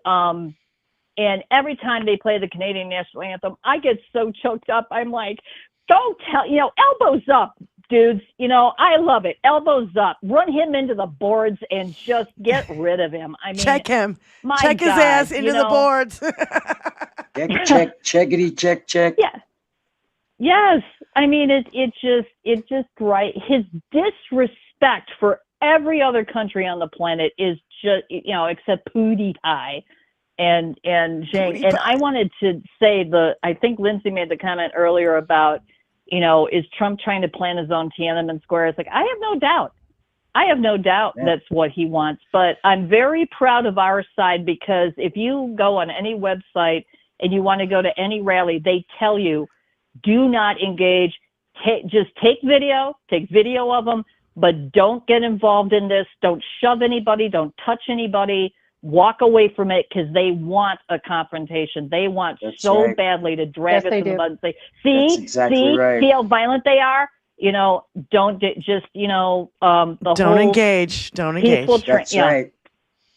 every time they play the Canadian national anthem, I get so choked up. I'm like, don't tell, elbows up, dudes. I love it. Elbows up. Run him into the boards and just get rid of him. I mean, check him. My check his God, ass into the boards. check. Yeah. Yes. I mean, it just right. His disrespect for every other country on the planet is just, except PewDiePie and Zhang. And I wanted to say I think Lindsay made the comment earlier about, is Trump trying to plan his own Tiananmen Square? It's like, I have no doubt. That's what he wants. But I'm very proud of our side, because if you go on any website and you want to go to any rally, they tell you, do not engage. Just take video of them, but don't get involved in this. Don't shove anybody. Don't touch anybody. Walk away from it, because they want a confrontation. They want badly to drag us in the mud and say, see how violent they are? Don't just, don't engage.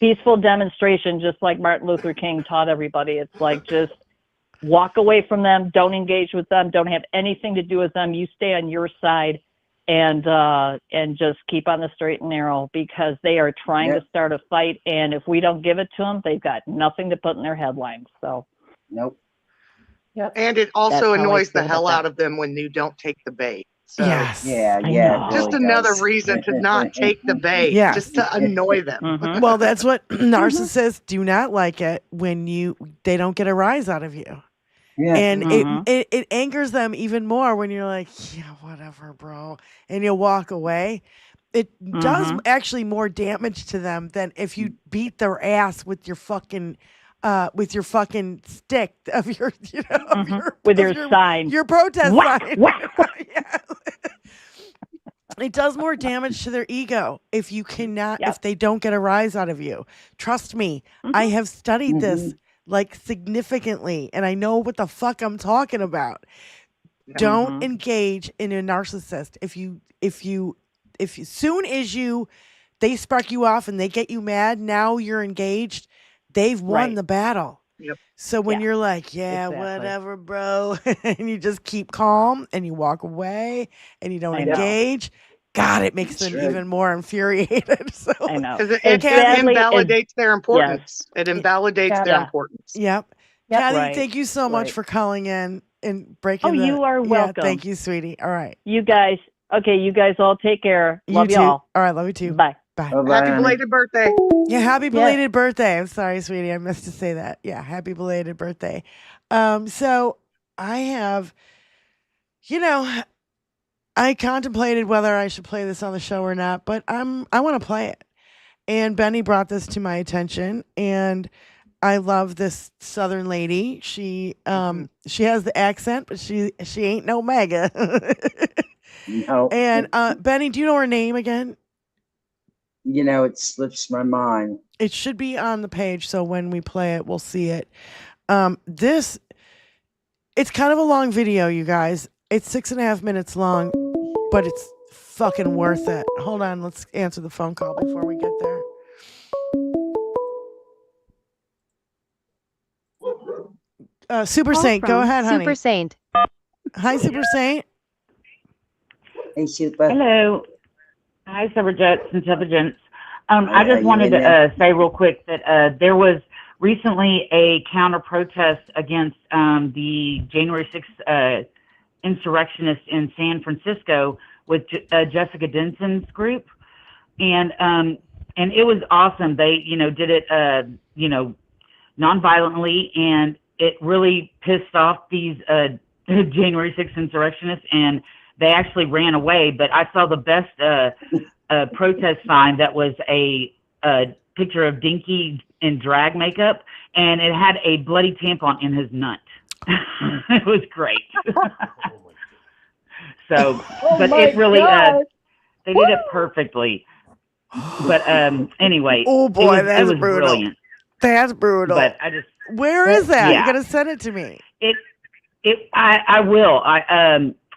Peaceful demonstration, just like Martin Luther King taught everybody. It's like, just walk away from them. Don't engage with them. Don't have anything to do with them. You stay on your side, and just keep on the straight and narrow, because they are trying to start a fight. And if we don't give it to them, they've got nothing to put in their headlines. So. Nope. Yep. And it also annoys the hell out of them when you don't take the bait. So, yes. Yeah. Just another reason to not take the bait. Yeah. Just to annoy them. Mm-hmm. Well, that's what narcissists do not like it when they don't get a rise out of you. Yeah. And it angers them even more when you're like, yeah, whatever, bro. And you walk away. It does actually more damage to them than if you beat their ass with your fucking stick of your, with your sign, your protest sign. Yeah. It does more damage to their ego if they don't get a rise out of you. Trust me, I have studied this like significantly, and I know what the fuck I'm talking about. Don't engage in a narcissist. If soon as they spark you off and they get you mad, now you're engaged, they've won the battle. Yep. So when you're like, whatever, bro, and you just keep calm and you walk away and you don't engage, God, it makes them even more infuriated. So I know. Because it invalidates their importance. It invalidates their importance. Yep. Kathy, thank you so much for calling in and breaking you are welcome. Thank you, sweetie. All right. You guys all take care. Love you too. y'all. All right, love you too. Bye. Bye. Happy belated birthday. Yeah, happy belated birthday. I'm sorry, sweetie. I missed to say that. Yeah, happy belated birthday. So I have, I contemplated whether I should play this on the show or not, but I want to play it. And Benny brought this to my attention, and I love this Southern lady. She has the accent, but she ain't no mega. No. And Benny, do you know her name again? It slips my mind. It should be on the page, so when we play it, we'll see it. It's kind of a long video, you guys. It's 6.5 minutes long, but it's fucking worth it. Hold on, let's answer the phone call before we get there. Super Saint, go ahead, honey. Super Saint. Hi, Super Saint. Hey, Super. Hello. Hi, Suffragettes and Suffragettes. I just wanted to say real quick that there was recently a counter protest against the January 6th insurrectionists in San Francisco with Jessica Denson's group, and it was awesome. They did it non-violently, and it really pissed off these January 6th insurrectionists, and they actually ran away. But I saw the best protest sign that was a picture of Dinky in drag makeup, and it had a bloody tampon in his nut. It was great. So, but it really, they did it perfectly. But anyway, oh boy, it was brutal. Brilliant. That's brutal. But I just, where is that? Yeah. You're gonna send it to me. I will.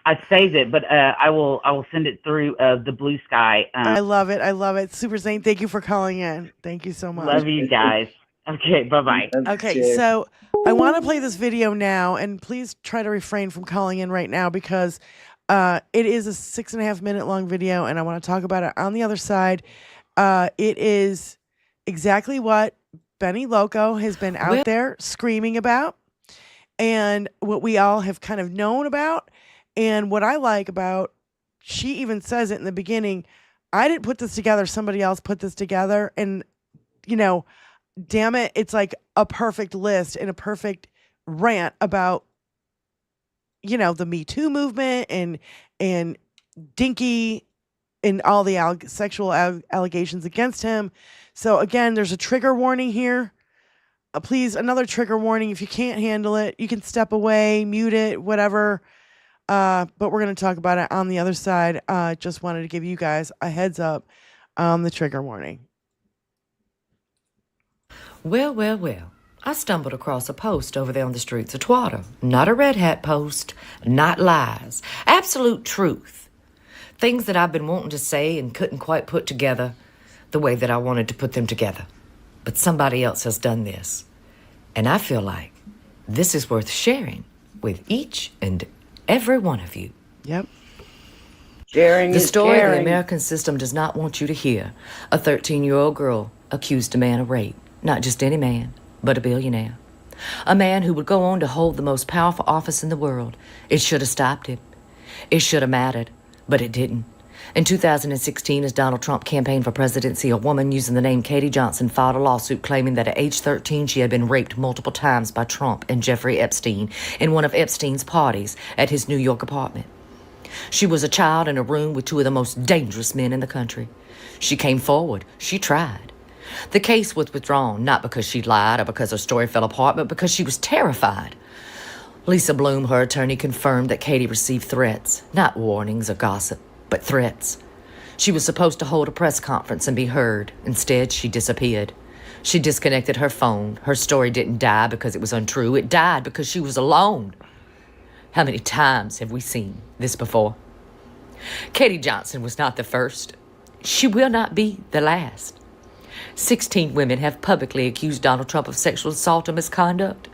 I saved it, but I will send it through the Blue Sky. I love it. I love it. Super Zane, thank you for calling in. Thank you so much. Love you guys. Okay, bye-bye. Okay, so I want to play this video now, and please try to refrain from calling in right now because it is a 6.5 minute long video, and I want to talk about it on the other side. It is exactly what Benny Loco has been out there screaming about, and what we all have kind of known about. And what I like about, she even says it in the beginning, I didn't put this together, somebody else put this together. And, you know, damn it, it's like a perfect list and a perfect rant about, you know, the Me Too movement and Dinky and all the sexual allegations against him. So again, there's a trigger warning here. Please, another trigger warning. If you can't handle it, you can step away, mute it, whatever. But we're going to talk about it on the other side. Just wanted to give you guys a heads up on the trigger warning. Well, well, well. I stumbled across a post over there on the streets of Twitter. Not a red hat post, not lies. Absolute truth. Things that I've been wanting to say and couldn't quite put together the way that I wanted to put them together. But somebody else has done this. And I feel like this is worth sharing with each and every one of you. Yep. Sharing the is story caring. the American system does not want you to hear. A 13-year-old girl accused a man of rape. Not just any man, but a billionaire. A man who would go on to hold the most powerful office in the world. It should have stopped him. It should have mattered, but it didn't. In 2016, as Donald Trump campaigned for presidency, a woman using the name Katie Johnson filed a lawsuit claiming that at age 13 she had been raped multiple times by Trump and Jeffrey Epstein in one of Epstein's parties at his New York apartment. She was a child in a room with two of the most dangerous men in the country. She came forward. She tried. The case was withdrawn, not because she lied or because her story fell apart, but because she was terrified. Lisa Bloom, her attorney, confirmed that Katie received threats, not warnings or gossip, but threats. She was supposed to hold a press conference and be heard. Instead, she disappeared. She disconnected her phone. Her story didn't die because it was untrue. It died because she was alone. How many times have we seen this before? Katie Johnson was not the first. She will not be the last. 16 women have publicly accused Donald Trump of sexual assault or misconduct.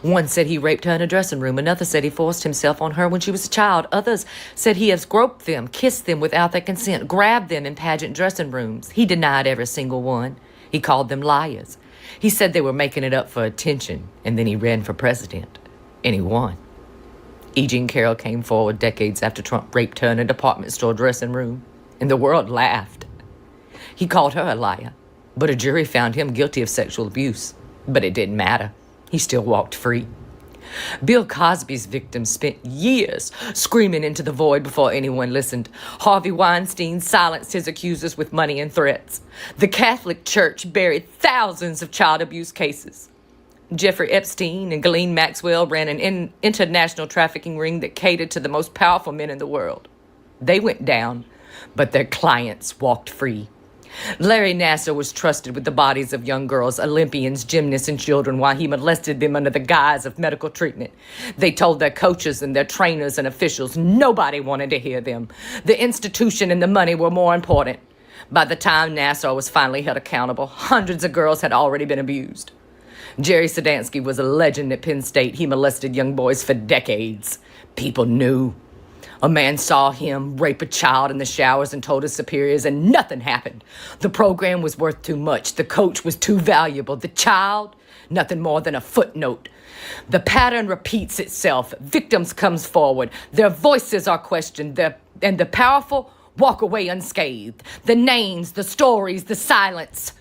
One said he raped her in a dressing room. Another said he forced himself on her when she was a child. Others said he has groped them, kissed them without their consent, grabbed them in pageant dressing rooms. He denied every single one. He called them liars. He said they were making it up for attention, and then he ran for president. And he won. E. Jean Carroll came forward decades after Trump raped her in a department store dressing room, and the world laughed. He called her a liar, but a jury found him guilty of sexual abuse. But it didn't matter. He still walked free. Bill Cosby's victims spent years screaming into the void before anyone listened. Harvey Weinstein silenced his accusers with money and threats. The Catholic Church buried thousands of child abuse cases. Jeffrey Epstein and Ghislaine Maxwell ran an international trafficking ring that catered to the most powerful men in the world. They went down, but their clients walked free. Larry Nassar was trusted with the bodies of young girls, Olympians, gymnasts, and children while he molested them under the guise of medical treatment. They told their coaches and their trainers and officials nobody wanted to hear them. The institution and the money were more important. By the time Nassar was finally held accountable, hundreds of girls had already been abused. Jerry Sadansky was a legend at Penn State. He molested young boys for decades. People knew. A man saw him rape a child in the showers and told his superiors, and nothing happened. The program was worth too much. The coach was too valuable. The child, nothing more than a footnote. The pattern repeats itself. Victims comes forward. Their voices are questioned. And the powerful walk away unscathed. The names, the stories, the silence.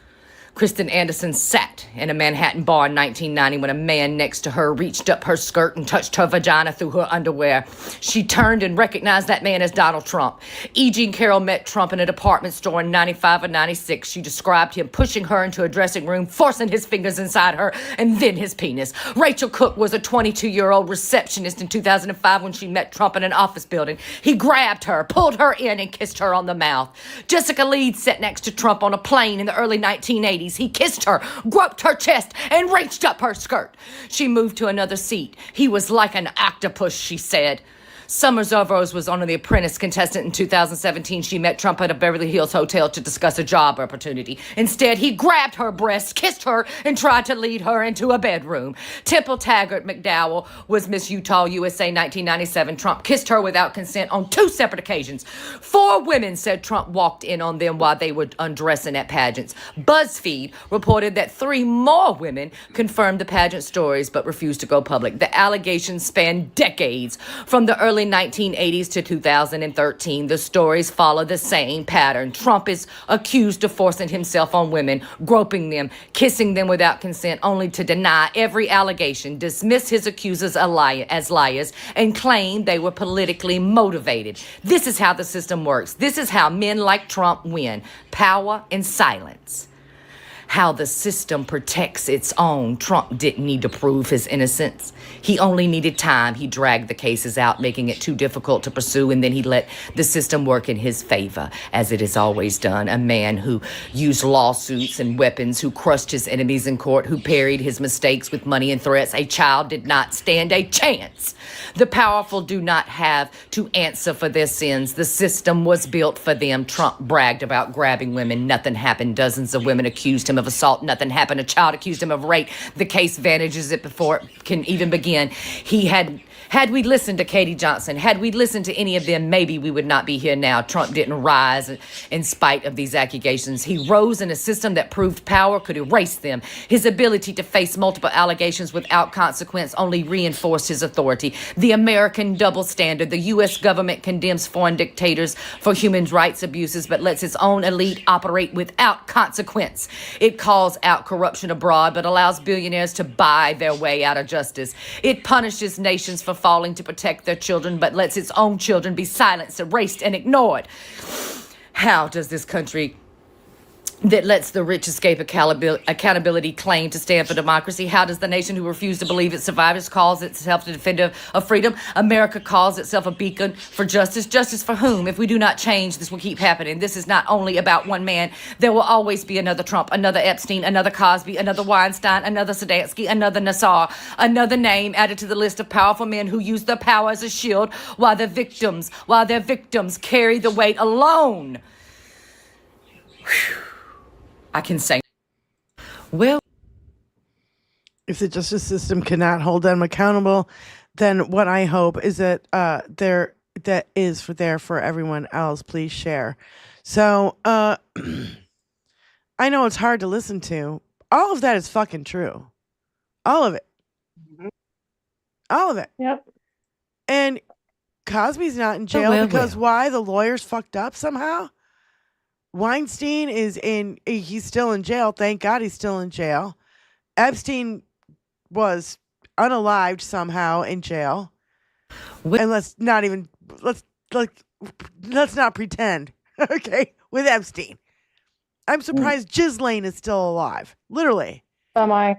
Kristen Anderson sat in a Manhattan bar in 1990 when a man next to her reached up her skirt and touched her vagina through her underwear. She turned and recognized that man as Donald Trump. E. Jean Carroll met Trump in a department store in 95 or 96. She described him pushing her into a dressing room, forcing his fingers inside her, and then his penis. Rachel Cook was a 22-year-old receptionist in 2005 when she met Trump in an office building. He grabbed her, pulled her in, and kissed her on the mouth. Jessica Leeds sat next to Trump on a plane in the early 1980s. He kissed her, groped her chest, and reached up her skirt. She moved to another seat. He was like an octopus, she said. Summer Zarvos was on The Apprentice contestant in 2017. She met Trump at a Beverly Hills hotel to discuss a job opportunity. Instead, he grabbed her breasts, kissed her, and tried to lead her into a bedroom. Temple Taggart McDowell was Miss Utah USA 1997. Trump kissed her without consent on 2 separate occasions. 4 women said Trump walked in on them while they were undressing at pageants. BuzzFeed reported that 3 more women confirmed the pageant stories but refused to go public. The allegations span decades, from the early 1980s to 2013. The stories follow the same pattern. Trump is accused of forcing himself on women, groping them, kissing them without consent, only to deny every allegation, dismiss his accusers as liars, and claim they were politically motivated. This is how the system works. This is how men like Trump win: power and silence. How the system protects its own. Trump didn't need to prove his innocence. He only needed time. He dragged the cases out, making it too difficult to pursue, and then he let the system work in his favor, as it has always done. A man who used lawsuits and weapons, who crushed his enemies in court, who parried his mistakes with money and threats. A child did not stand a chance. The powerful do not have to answer for their sins. The system was built for them. Trump bragged about grabbing women. Nothing happened. Dozens of women accused him of assault. Nothing happened. A child accused him of rape. The case vanishes it before it can even begin. Had we listened to Katie Johnson, had we listened to any of them, maybe we would not be here now. Trump didn't rise in spite of these accusations. He rose in a system that proved power could erase them. His ability to face multiple allegations without consequence only reinforced his authority. The American double standard. The U.S. government condemns foreign dictators for human rights abuses, but lets its own elite operate without consequence. It calls out corruption abroad, but allows billionaires to buy their way out of justice. It punishes nations for falling to protect their children, but lets its own children be silenced, erased, and ignored. How does this country that lets the rich escape accountability claim to stand for democracy? How does the nation who refused to believe its survivors calls itself the defender of freedom? America calls itself a beacon for justice. Justice for whom? If we do not change, this will keep happening. This is not only about one man. There will always be another Trump, another Epstein, another Cosby, another Weinstein, another Sadansky, another Nassar, another name added to the list of powerful men who use their power as a shield while their victims carry the weight alone. Whew. I can say, well, if the justice system cannot hold them accountable, then what I hope is that that is there for everyone else. Please share. So I know it's hard to listen to. All of that is fucking true. All of it. All of it. Yep. And Cosby's not in jail because why? The lawyers fucked up somehow? Weinstein he's still in jail. Thank God he's still in jail. Epstein was unalived somehow in jail. And let's not pretend. Okay. With Epstein. I'm surprised Ghislaine is still alive. Literally. Am I?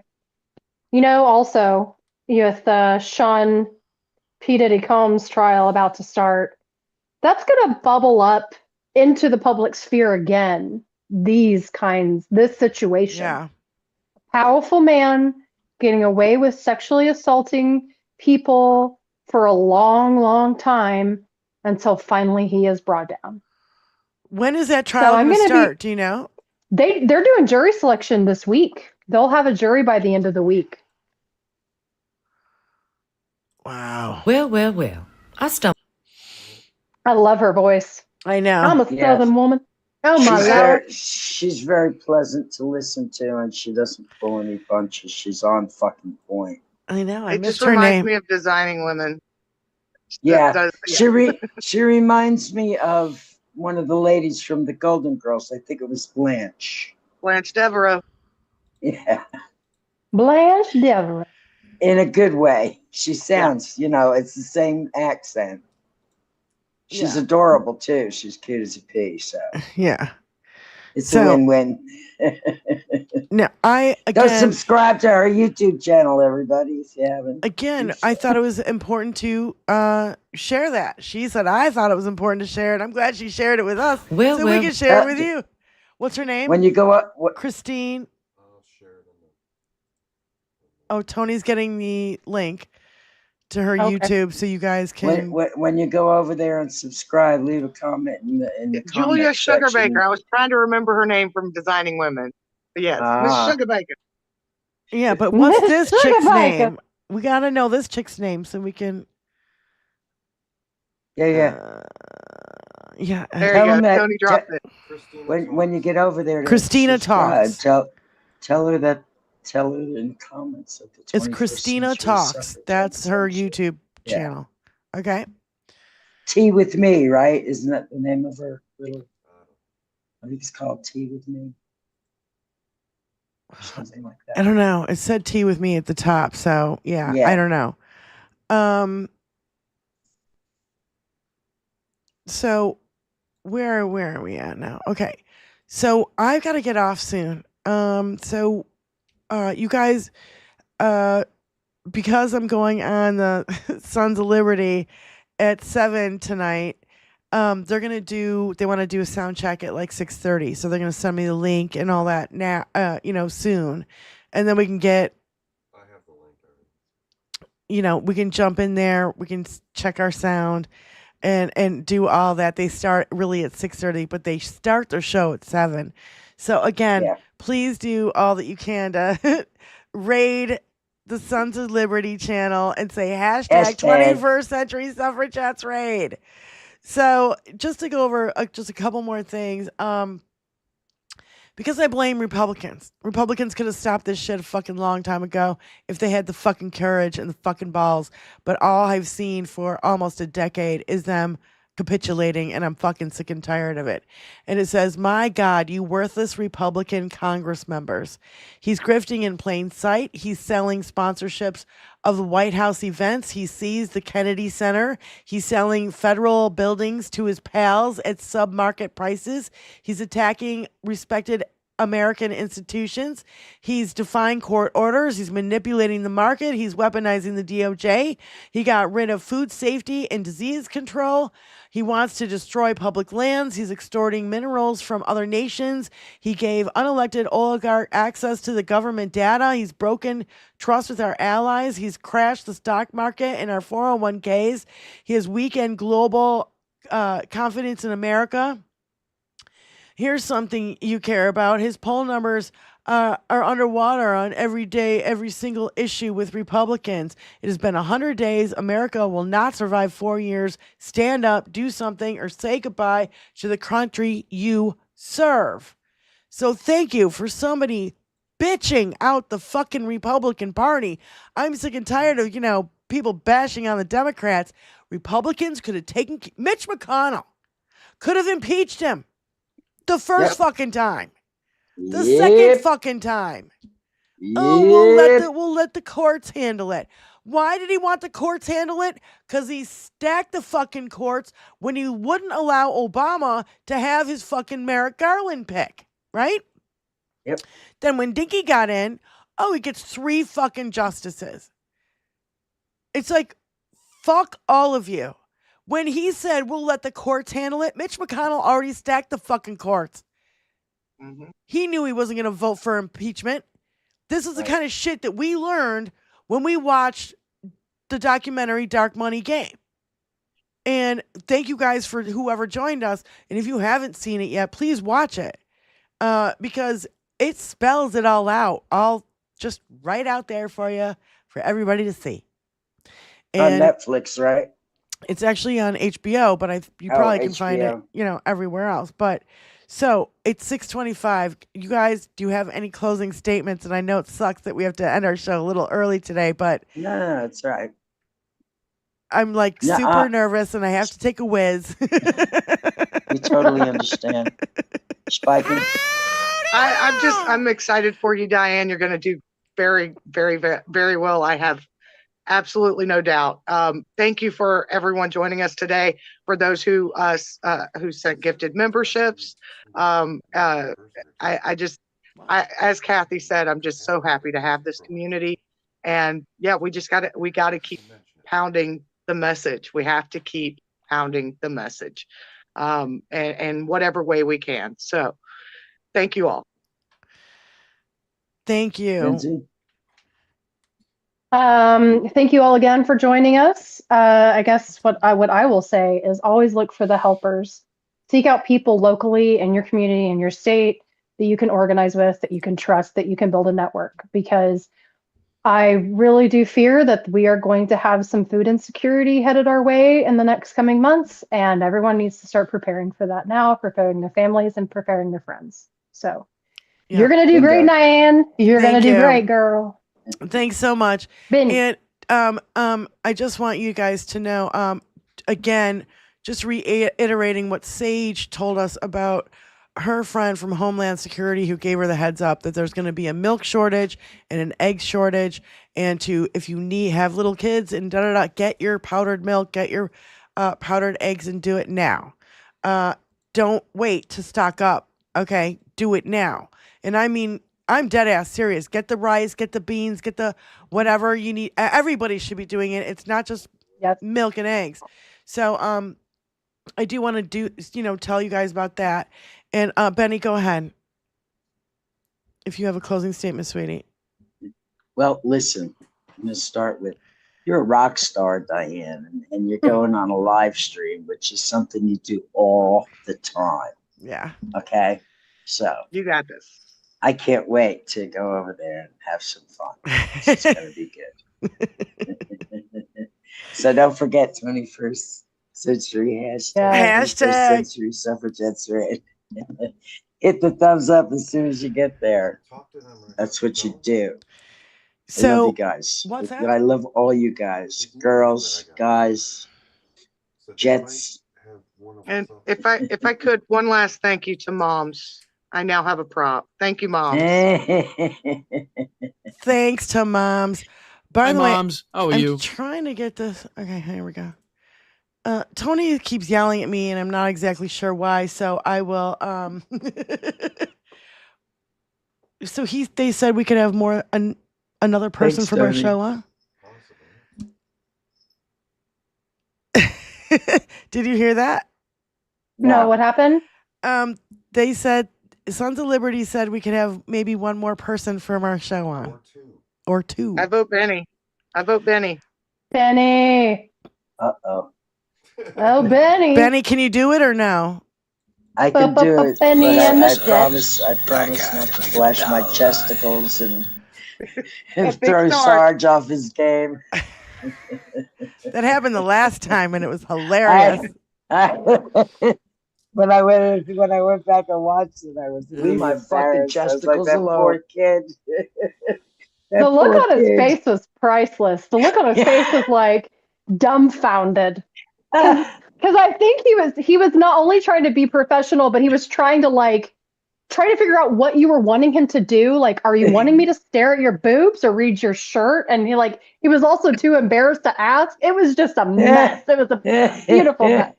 Also with Sean P. Diddy Combs trial about to start, that's going to bubble up into the public sphere again. This situation. Yeah. Powerful man getting away with sexually assaulting people for a long, long time until finally he is brought down. When is that trial going to start? Do you know? They're doing jury selection this week. They'll have a jury by the end of the week. Wow. Well. I love her voice. I know. I'm a Southern woman. Oh my Lord. She's very pleasant to listen to, and she doesn't pull any punches. She's on fucking point. I know. It just reminds me of Designing Women. Yeah. She reminds me of one of the ladies from the Golden Girls. I think it was Blanche. Blanche Devereaux. Yeah. Blanche Devereaux. In a good way. She sounds, it's the same accent. She's adorable too. She's cute as a pea. So Yeah. it's a win-win. No, Go subscribe to her YouTube channel, everybody, if you haven't. Again, I thought it was important to share that. She said I thought it was important to share it. I'm glad she shared it with us, Well, so well. we can share it with you. What's her name? When you go up, Christine. Oh, Tony's getting the link to her YouTube, so you guys can. When you go over there and subscribe, leave a comment in the Julia comment section. Sugarbaker. I was trying to remember her name from Designing Women. But yes, Miss Sugarbaker. Yeah, but what's Miss this chick's Sugarbaker. name? We gotta know this chick's name so we can. Yeah. Yeah. There Tell you them go. that- Tony dropped it. When you get over there to Christina subscribe, Talks. Tell her in the comments that the It's 21st Christina Century Talks. Suffragettes That's her episode. YouTube Yeah. channel. Okay. Tea with Me, right? Isn't that the name of her little? I think it's called Tea with Me. Or something like that. I don't know. It said tea with me at the top, so yeah. Yeah. I don't know. So where are we at now? Okay. So I've got to get off soon. So you guys, because I'm going on the Sons of Liberty at 7 tonight, they want to do a sound check at like 6:30. So they're gonna send me the link and all that now, soon. And then we can get, we can jump in there, we can check our sound and do all that. They start really at 6:30, but they start their show at 7. So again, please do all that you can to raid the Sons of Liberty channel and say hashtag 21st Century Suffragettes raid. So just to go over just a couple more things, because I blame Republicans. Republicans could have stopped this shit a fucking long time ago if they had the fucking courage and the fucking balls. But all I've seen for almost a decade is them capitulating, and I'm fucking sick and tired of it. And it says, my God, you worthless Republican Congress members. He's grifting in plain sight. He's selling sponsorships of the White House events. He seized the Kennedy Center. He's selling federal buildings to his pals at sub-market prices. He's attacking respected American institutions. He's defying court orders. He's manipulating the market. He's weaponizing the DOJ. He got rid of food safety and disease control. He wants to destroy public lands. He's extorting minerals from other nations. He gave unelected oligarch access to the government data. He's broken trust with our allies. He's crashed the stock market and our 401ks. He has weakened global confidence in America. Here's something you care about. His poll numbers are underwater on every single issue with Republicans. It has been 100 days. America will not survive 4 years. Stand up, do something, or say goodbye to the country you serve. So thank you for somebody bitching out the fucking Republican Party. I'm sick and tired of, people bashing on the Democrats. Republicans could have taken Mitch McConnell, could have impeached him the first fucking time. The second fucking time. Oh, we'll let the courts handle it. Why did he want the courts handle it? Because he stacked the fucking courts when he wouldn't allow Obama to have his fucking Merrick Garland pick, right? Yep. Then when Dinky got in, he gets 3 fucking justices. It's like, fuck all of you. When he said, we'll let the courts handle it, Mitch McConnell already stacked the fucking courts. Mm-hmm. He knew he wasn't going to vote for impeachment. This is the kind of shit that we learned when we watched the documentary Dark Money Game. And thank you guys for whoever joined us. And if you haven't seen it yet, please watch it. Because it spells it all out. All just right out there for you, for everybody to see. And on Netflix, right? It's actually on HBO, but you probably can find it, everywhere else. But so it's 6:25. You guys, do you have any closing statements? And I know it sucks that we have to end our show a little early today, but no, it's all right. I'm like super nervous and I have to take a whiz. We totally understand. Spiking. I'm excited for you, Diane. You're going to do very, very, very, very well. I have absolutely no doubt. Thank you for everyone joining us today. For those who sent gifted memberships, as Kathy said, I'm just so happy to have this community. And yeah, we got to keep pounding the message. We have to keep pounding the message, and whatever way we can. So, thank you all. Thank you. Lindsay? Thank you all again for joining us. I guess what I will say is always look for the helpers. Seek out people locally in your community, in your state, that you can organize with, that you can trust, that you can build a network. Because I really do fear that we are going to have some food insecurity headed our way in the next coming months, and everyone needs to start preparing for that now, preparing their families and preparing their friends. So you're going to do great, Diane. You're going to do great, girl. Thanks so much. Benny. And I just want you guys to know, again, just reiterating what Sage told us about her friend from Homeland Security who gave her the heads up that there's going to be a milk shortage and an egg shortage, and if you have little kids and get your powdered milk, get your powdered eggs, and do it now. Don't wait to stock up. Okay, do it now. And I mean, I'm dead ass serious. Get the rice, get the beans, get the whatever you need. Everybody should be doing it. It's not just milk and eggs. So I do want to tell you guys about that. And Benny, go ahead. If you have a closing statement, sweetie. Well, listen, I'm going to start with, you're a rock star, Diane, and you're going on a live stream, which is something you do all the time. Yeah. Okay? So. You got this. I can't wait to go over there and have some fun. It's going to be good. So don't forget 21st century hashtag. 21st century suffragettes red. Hit the thumbs up as soon as you get there. That's what you do. I love you guys. What's that? I love all you guys, girls, guys, Jets. And if I could, one last thank you to moms. I now have a prop. Thank you, moms. Thanks to moms. By the way, moms. How are you? I'm trying to get this. Okay, here we go. Tony keeps yelling at me, and I'm not exactly sure why. So I will. So they said we could have another person from our show on. Did you hear that? No, what happened? They said Sons of Liberty said we could have maybe one more person from our show on. Or two. I vote Benny. Benny. Uh-oh. Oh, Benny. Benny, can you do it or no? I can do it, but Benny and I the promise not to flash my chesticles and A big throw snort. Sarge off his game. That happened the last time, and it was hilarious. When I went back and watched it, I was Leave my fucking embarrassed. I was chesticles that alone. poor kid. That The look poor on his kid. face was priceless. The look on his face was like dumbfounded. Because I think he was not only trying to be professional, but he was trying to figure out what you were wanting him to do. Like, are you wanting me to stare at your boobs or read your shirt? And he was also too embarrassed to ask. It was just a mess. It was a beautiful mess.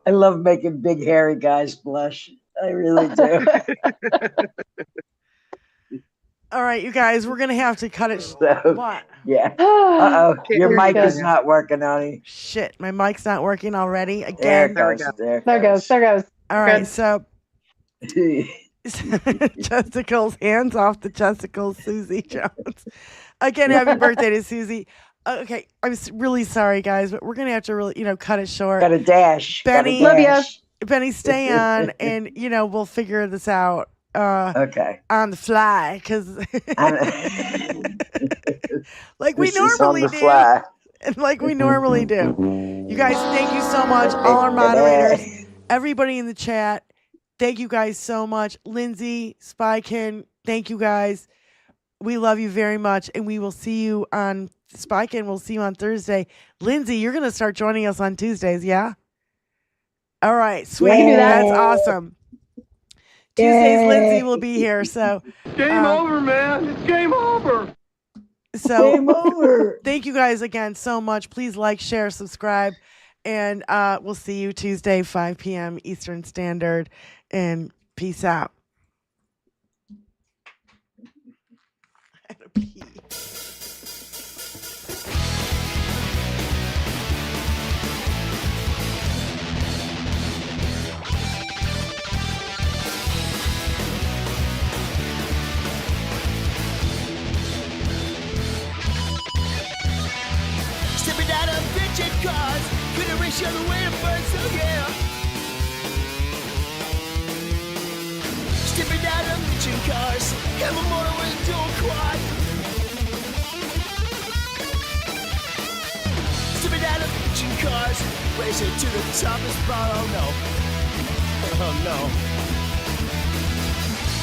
I love making big hairy guys blush. I really do. All right, you guys, we're gonna have to cut it. So, What? yeah. Uh-oh. Your Here mic we is go. not working, honey. Shit, my mic's not working already There again. it goes. There There goes. All right, so Chesticles, hands off the chesticles, Susie Jones. Again, happy birthday to Susie. Okay, I'm really sorry, guys, but we're gonna have to really, cut it short. Got a dash. Benny, Got a dash. Benny, stay on, and we'll figure this out. Okay. On the fly, because like we This is on normally the do. fly. Like we normally do. You guys, thank you so much. All our moderators, everybody in the chat, thank you guys so much. Lindsay, Spykin, thank you guys. We love you very much, and we will see you on Spykin. We'll see you on Thursday. Lindsay, you're gonna start joining us on Tuesdays, yeah? All right, sweet. I can do that. That's awesome. Tuesdays, Lindsay will be here. So Game over, man. It's game over. So Game over. Thank you guys again so much. Please like, share, subscribe, and we'll see you Tuesday, 5 p.m. Eastern Standard. And peace out. I gotta pee. Stepping out of bitchin' cars, couldn't reach the other way to first, so yeah. Stepping out of bitchin' cars, have a motor with a dual quad. Stepping out of bitchin' cars, racing to the top of the spot, oh no. Oh no.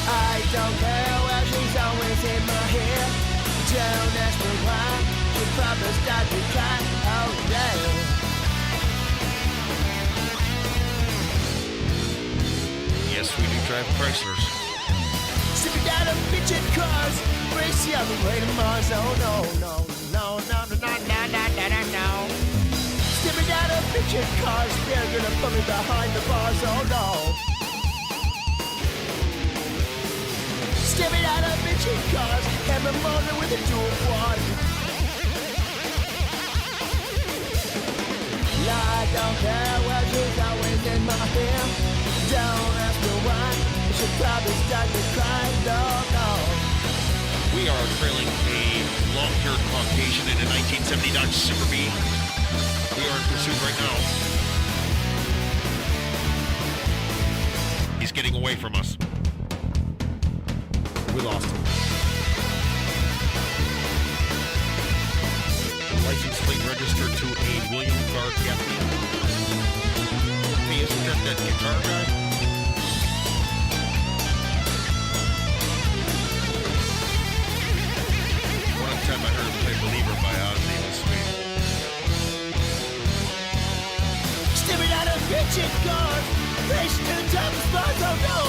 I don't care where she's always in my hair. Don't ask me why. She probably start to cry. Oh yeah. Yes, we do drive Chryslers. Sipping down a bitchin' cars, race the other way to Mars. Oh no, no, no, no, no, no, no, no, no, no, no. Sipping down a bitchin' cars, they're gonna put me behind the bars. Oh no. Stepping out of bitchin' cars, have a motor with a dual quad. I don't care what she's always in my hair. Don't ask me why, she'll probably start to cry. No, no. We are trailing a long-haired Caucasian in a 1970 Dodge Super Bee. We are in pursuit right now. He's getting away from us. We lost him. License plate registered to a William Guard Gaffney. Hey, isn't that guitar guy? One time I heard him play Believer by Ozzy. It was sweet. Stepping out of bitchin' cars, racing to the top of spots. Oh no.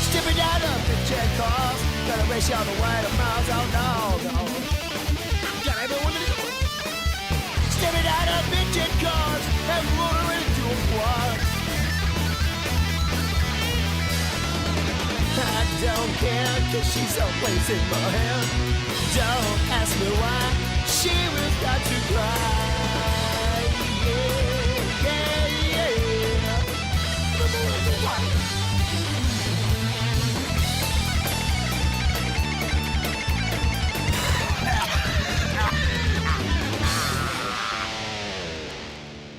Stepping out of bitchin' cars, gonna race you all the way to Mars. Oh no, no. Got everyone to go. Stepping out of bitchin' cars, and motor into a quad. I don't care, cause she's always in my hair. Don't ask me why, she will start to cry. Yeah, yeah, yeah.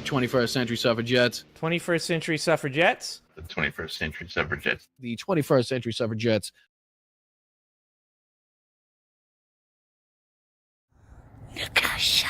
21st Century Suffragettes. 21st Century Suffragettes. The 21st Century Suffragettes. The 21st Century Suffragettes. Gosh.